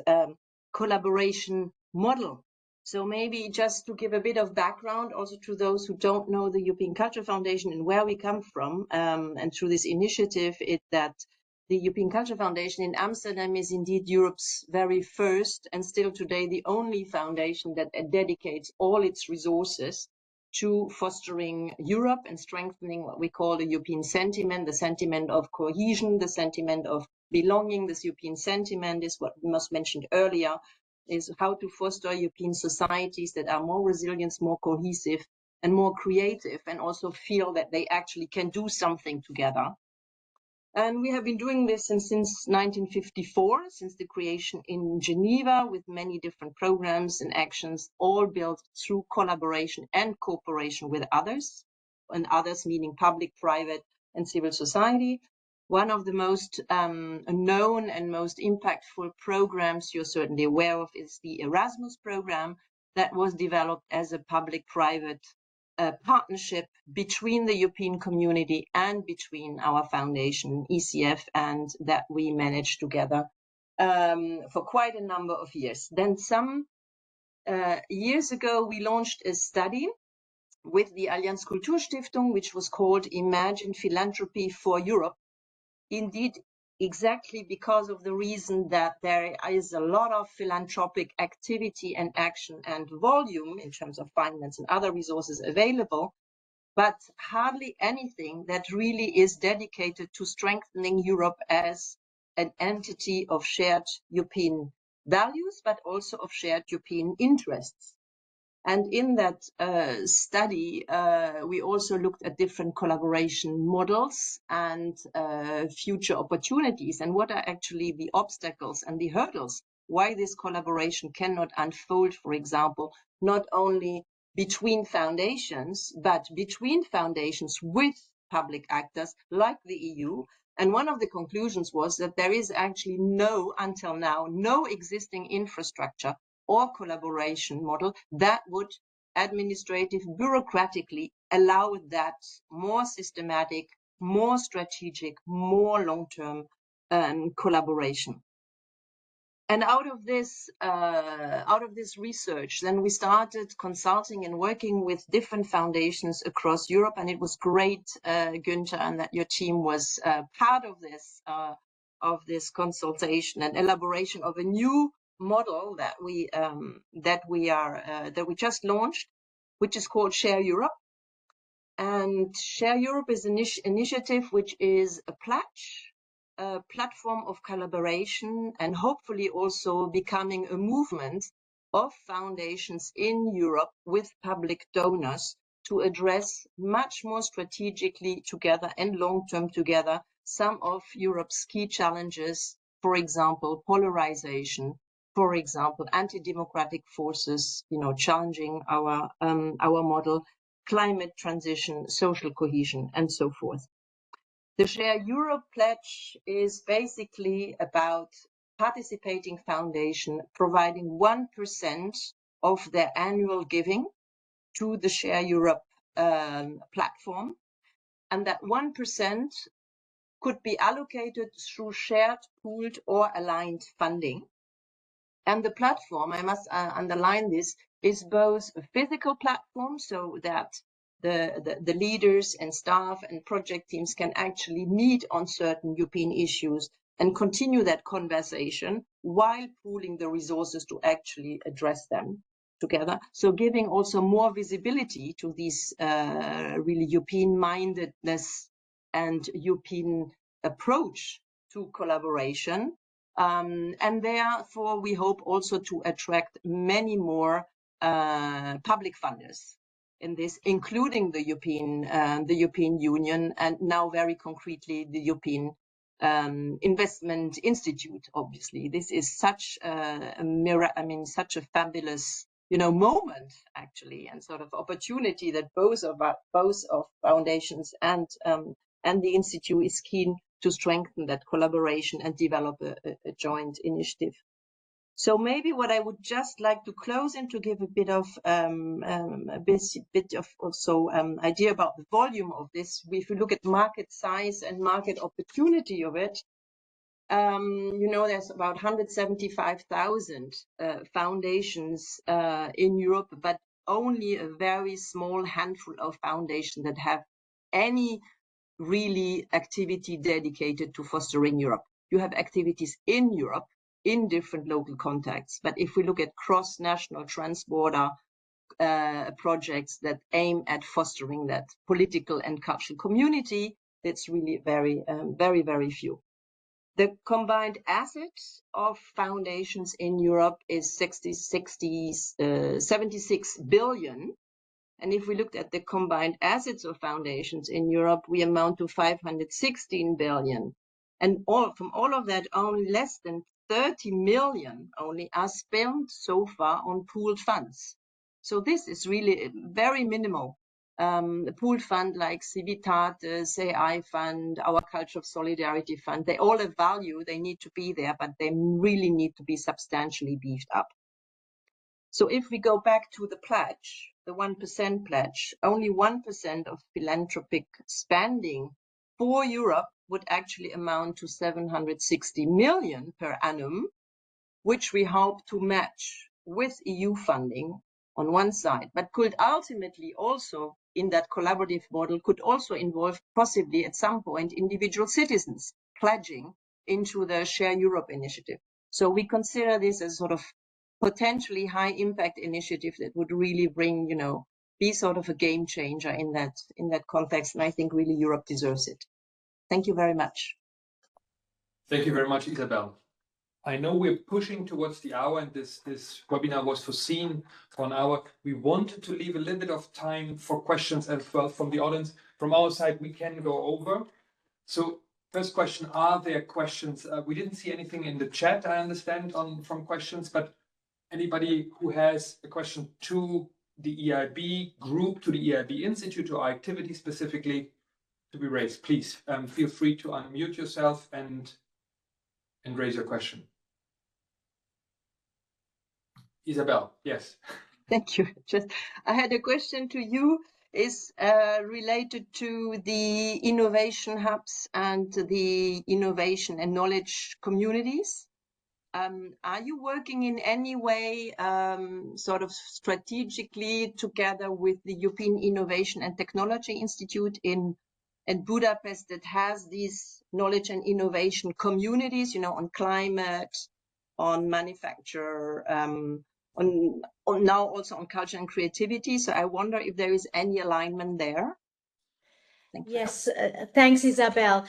collaboration model. So maybe just to give a bit of background also to those who don't know the European Culture Foundation and where we come from, and through this initiative, that the European Culture Foundation in Amsterdam is indeed Europe's very first and still today the only foundation that dedicates all its resources to fostering Europe and strengthening what we call the European sentiment, the sentiment of cohesion, the sentiment of belonging. This European sentiment is what was mentioned earlier, is how to foster European societies that are more resilient, more cohesive, and more creative, and also feel that they actually can do something together. And we have been doing this since 1954, since the creation in Geneva, with many different programs and actions, all built through collaboration and cooperation with others, and others meaning public, private, and civil society. One of the most known and most impactful programs you're certainly aware of is the Erasmus program that was developed as a public-private partnership between the European community and between our foundation, ECF, and that we managed together for quite a number of years. Then some years ago, we launched a study with the Allianz Kulturstiftung, which was called Imagine Philanthropy for Europe. Indeed, exactly because of the reason that there is a lot of philanthropic activity and action and volume in terms of finance and other resources available, but hardly anything that really is dedicated to strengthening Europe as an entity of shared European values, but also of shared European interests. And in that study, we also looked at different collaboration models and future opportunities, and what are actually the obstacles and the hurdles, why this collaboration cannot unfold, for example, not only between foundations, but between foundations with public actors like the EU. And one of the conclusions was that there is actually until now, no existing infrastructure or collaboration model that would bureaucratically allow that more systematic, more strategic, more long-term collaboration. And out of this research, then we started consulting and working with different foundations across Europe, and it was great, Günther, and that your team was part of this consultation and elaboration of a new model that we just launched, which is called Share Europe. And Share Europe is an initiative which is a platform of collaboration, and hopefully also becoming a movement of foundations in Europe with public donors to address much more strategically together and long-term together some of Europe's key challenges, for example, polarization, for example, anti-democratic forces, challenging our model, climate transition, social cohesion, and so forth. The Share Europe pledge is basically about participating foundation providing 1% of their annual giving to the Share Europe platform, and that 1% could be allocated through shared, pooled, or aligned funding. And the platform, I must underline this, is both a physical platform, so that the leaders and staff and project teams can actually meet on certain European issues and continue that conversation while pooling the resources to actually address them together. So giving also more visibility to these really European-mindedness and European approach to collaboration. And therefore, we hope also to attract many more public funders in this, including the European Union, and now very concretely the European Investment Institute. Obviously, this is such a mirror. I mean, such a fabulous, moment actually, and sort of opportunity that both of foundations and the institute is keen to strengthen that collaboration and develop a joint initiative. So maybe what I would just like to close and to give a bit of also idea about the volume of this. If you look at market size and market opportunity of it, there's about 175,000 foundations in Europe, but only a very small handful of foundations that have any really activity dedicated to fostering Europe. You have activities in Europe in different local contexts, but if we look at cross-national transborder projects that aim at fostering that political and cultural community, it's really very, very few. The combined assets of foundations in Europe is 76 billion. And if we looked at the combined assets of foundations in Europe, we amount to 516 billion. And from all of that, only less than 30 million only are spent so far on pooled funds. So this is really very minimal. The pooled fund like Civitatis, AI Fund, our Culture of Solidarity Fund, they all have value, they need to be there, but they really need to be substantially beefed up. So if we go back to the pledge, the 1% pledge, only 1% of philanthropic spending for Europe would actually amount to 760 million per annum, which we hope to match with EU funding on one side, but could ultimately also, in that collaborative model, could also involve possibly at some point individual citizens pledging into the Share Europe initiative. So we consider this as sort of potentially high impact initiative that would really bring, be sort of a game changer in that context. And I think really Europe deserves it. Thank you very much. Thank you very much, Isabel. I know we're pushing towards the hour, and this webinar was foreseen for an hour. We wanted to leave a little bit of time for questions as well from the audience. From our side, we can go over. So first question, are there questions? We didn't see anything in the chat, I understand, from questions, but anybody who has a question to the EIB group, to the EIB Institute, to our activity specifically, to be raised, please feel free to unmute yourself and raise your question. Isabel, yes. Thank you. I had a question to you, is related to the innovation hubs and the innovation and knowledge communities. Are you working in any way sort of strategically together with the European Innovation and Technology Institute in Budapest that has these knowledge and innovation communities, on climate, on manufacture, on now also on culture and creativity? So I wonder if there is any alignment there. Thank you. Yes, thanks, Isabel.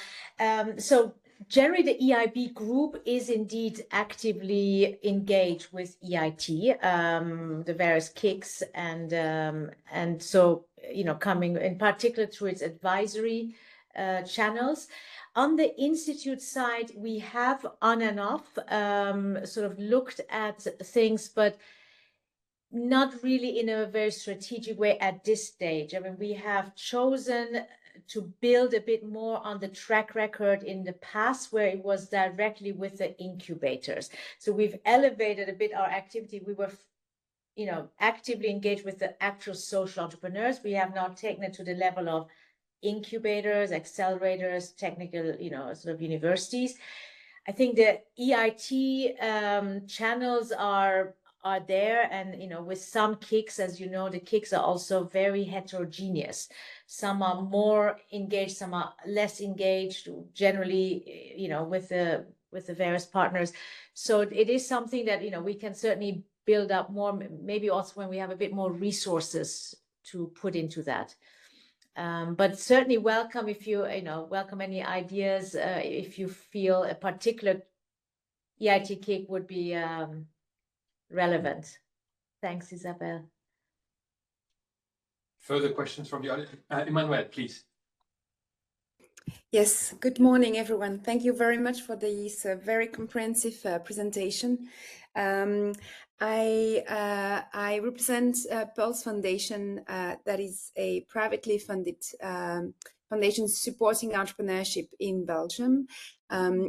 So generally, the EIB group is indeed actively engaged with EIT, the various KICs, and so coming in particular through its advisory channels. On the institute side, we have on and off sort of looked at things, but not really in a very strategic way at this stage. I mean, we have chosen to build a bit more on the track record in the past where it was directly with the incubators. So we've elevated a bit our activity. We were, actively engaged with the actual social entrepreneurs. We have now taken it to the level of incubators, accelerators, technical, sort of universities. I think the EIT channels are there, and with some KICs, as you know, the KICs are also very heterogeneous. Some are more engaged, some are less engaged. Generally, with the with the various partners. So it is something that, we can certainly build up more, maybe also when we have a bit more resources to put into that. But certainly welcome if you welcome any ideas, if you feel a particular EIT kick would be relevant. Thanks, Isabel. Further questions from the audience? Emmanuel, please. Yes, good morning, everyone. Thank you very much for this very comprehensive presentation. I represent Pulse Foundation, that is a privately funded foundation supporting entrepreneurship in Belgium.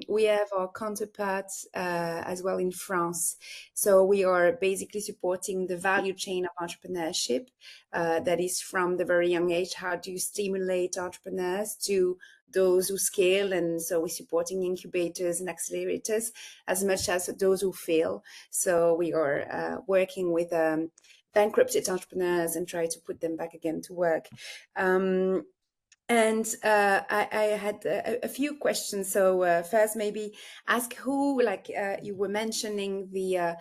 We have our counterparts as well in France. So we are basically supporting the value chain of entrepreneurship, that is from the very young age. How do you stimulate entrepreneurs to those who scale? And so we're supporting incubators and accelerators as much as those who fail. So we are working with bankrupted entrepreneurs and try to put them back again to work. And I had a few questions. So first, maybe ask who, like you were mentioning the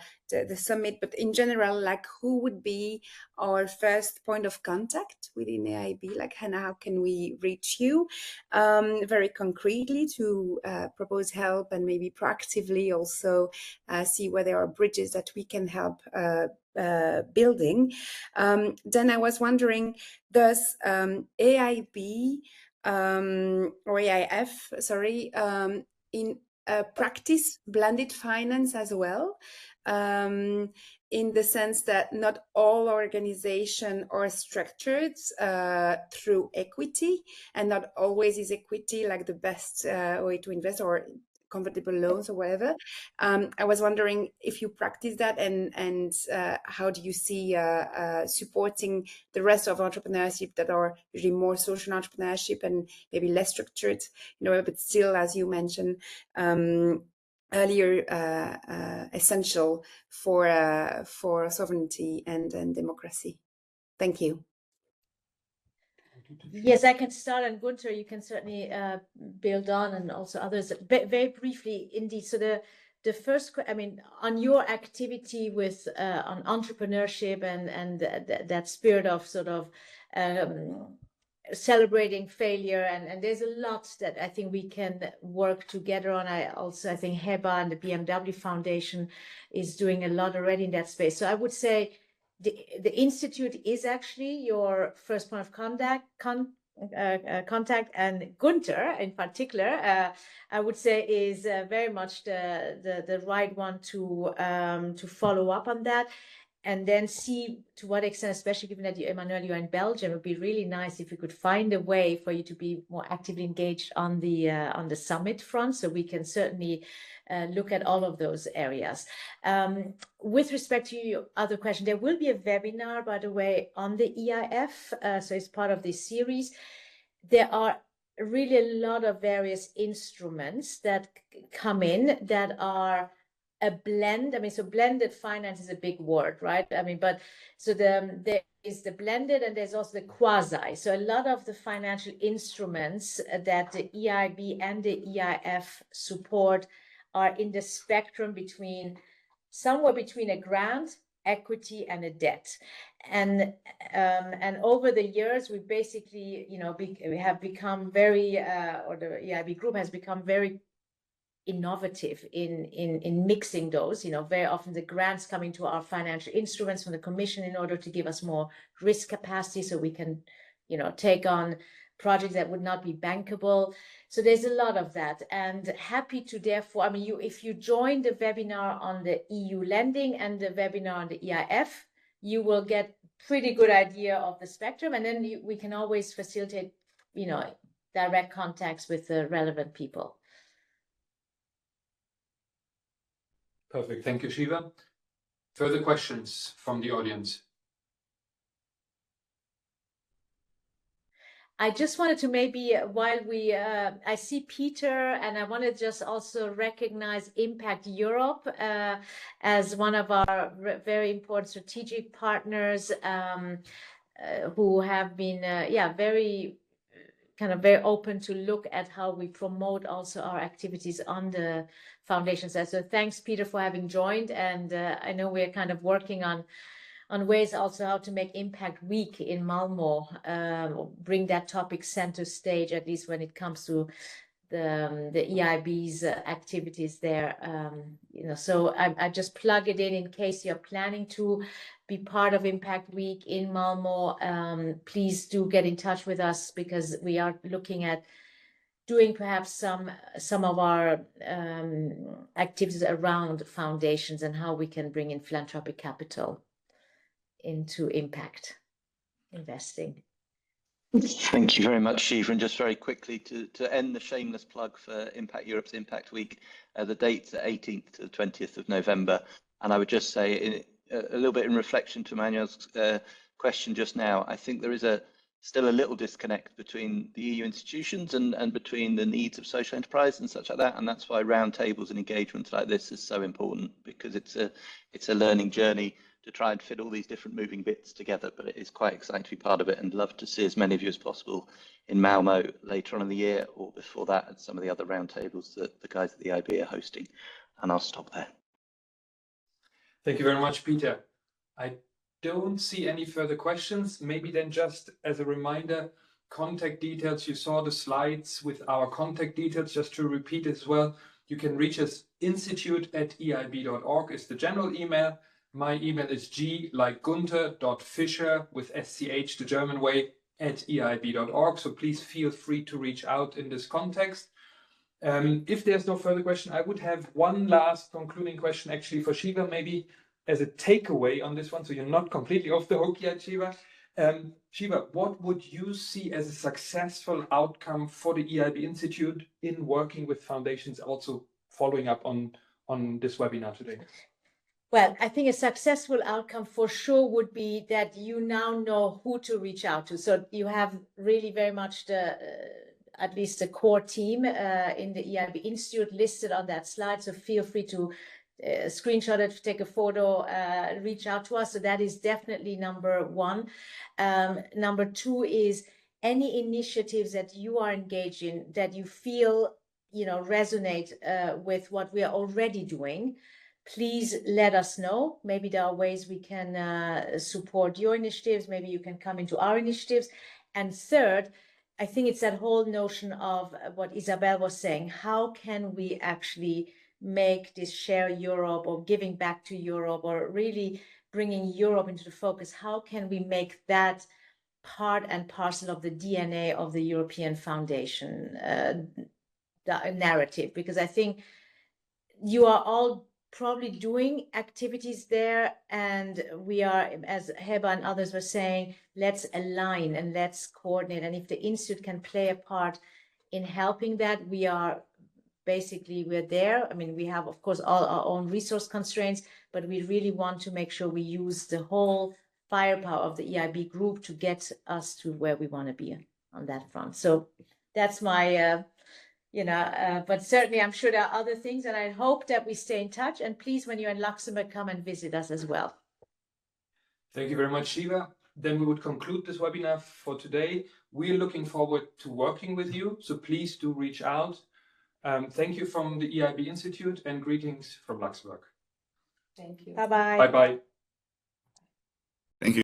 summit, but in general, like who would be our first point of contact within EIB? Like, how can we reach you very concretely to propose help and maybe proactively also see where there are bridges that we can help building. Then I was wondering, does EIB or EIF, sorry, in practice blended finance as well? In the sense that not all organizations are structured through equity, and not always is equity like the best way to invest, or convertible loans or whatever. I was wondering if you practice that, and how do you see supporting the rest of entrepreneurship that are usually more social entrepreneurship and maybe less structured, but still, as you mentioned earlier, essential for sovereignty and democracy. Thank you. Yes, I can start, and Gunther, you can certainly build on, and also others. Very briefly, indeed. So the first, on your activity with on entrepreneurship and that spirit of sort of celebrating failure, and there's a lot that I think we can work together on. I think Heba and the BMW Foundation is doing a lot already in that space. So I would say the institute is actually your first point of contact, and Gunther in particular, I would say is very much the right one to follow up on that, and then see to what extent, especially given that Emmanuel, you're in Belgium, it would be really nice if we could find a way for you to be more actively engaged on the summit front, so we can certainly look at all of those areas. With respect to your other question, there will be a webinar, by the way, on the EIF, so it's part of this series. There are really a lot of various instruments that come in that are a blend. So blended finance is a big word, right? But so there is the blended, and there's also the quasi. So a lot of the financial instruments that the EIB and the EIF support are in the spectrum between somewhere between a grant, equity, and a debt. And over the years, we basically, we have become very, or the EIB group has become very innovative in mixing those. Very often the grants come into our financial instruments from the Commission in order to give us more risk capacity, so we can, take on projects that would not be bankable. So there's a lot of that, and happy to therefore, if you join the webinar on the EU lending and the webinar on the EIF, you will get pretty good idea of the spectrum, and then we can always facilitate, direct contacts with the relevant people. Perfect. Thank you, Shiva. Further questions from the audience? I just wanted to maybe, while I see Peter, and I want to just also recognize Impact Europe as one of our very important strategic partners who have been, very kind of very open to look at how we promote also our activities on the foundation side. So thanks, Peter, for having joined. And I know we're kind of working on ways also how to make Impact Week in Malmo, bring that topic center stage, at least when it comes to the EIB's activities there. So I just plug it in case you're planning to be part of Impact Week in Malmo. Please do get in touch with us, because we are looking at doing perhaps some of our activities around foundations and how we can bring in philanthropic capital into impact investing. Thank you very much, Shiva. And just very quickly to end the shameless plug for Impact Europe's Impact Week, the date's 18th to the 20th of November. And I would just say, a little bit in reflection to Manuel's question just now, I think there is still a little disconnect between the EU institutions and between the needs of social enterprise and such like that. And that's why roundtables and engagements like this is so important, because it's a learning journey to try and fit all these different moving bits together. But it is quite exciting to be part of it, and love to see as many of you as possible in Malmo later on in the year, or before that at some of the other roundtables that the guys at the EIB are hosting. And I'll stop there. Thank you very much, Peter. I don't see any further questions. Maybe then just as a reminder, contact details. You saw the slides with our contact details. Just to repeat as well, you can reach us. institute@eib.org is the general email. My email is g like Gunther.Fischer with SCH the German way @eib.org. So please feel free to reach out in this context. If there's no further question, I would have one last concluding question actually for Shiva, maybe as a takeaway on this one, so you're not completely off the hook yet, Shiva. Shiva, what would you see as a successful outcome for the EIB Institute in working with foundations, also following up on this webinar today? Well, I think a successful outcome for sure would be that you now know who to reach out to. So you have really very much at least the core team in the EIB Institute listed on that slide. So feel free to screenshot it, take a photo, reach out to us. So that is definitely number one. Number two is any initiatives that you are engaged in that you feel resonate with what we are already doing. Please let us know. Maybe there are ways we can support your initiatives. Maybe you can come into our initiatives. And third, I think it's that whole notion of what Isabel was saying. How can we actually make this Share Europe or giving back to Europe or really bringing Europe into the focus? How can we make that part and parcel of the DNA of the European Foundation narrative? Because I think you are all probably doing activities there, and we are, as Heba and others were saying, let's align and let's coordinate. And if the Institute can play a part in helping that, we're there. I mean, we have, of course, all our own resource constraints, but we really want to make sure we use the whole firepower of the EIB group to get us to where we want to be on that front. So that's my but certainly I'm sure there are other things, and I hope that we stay in touch. And please, when you're in Luxembourg, come and visit us as well. Thank you very much, Shiva. Then we would conclude this webinar for today. We're looking forward to working with you, so please do reach out. Thank you from the EIB Institute, and greetings from Luxembourg. Thank you. Bye-bye. Bye-bye. Thank you.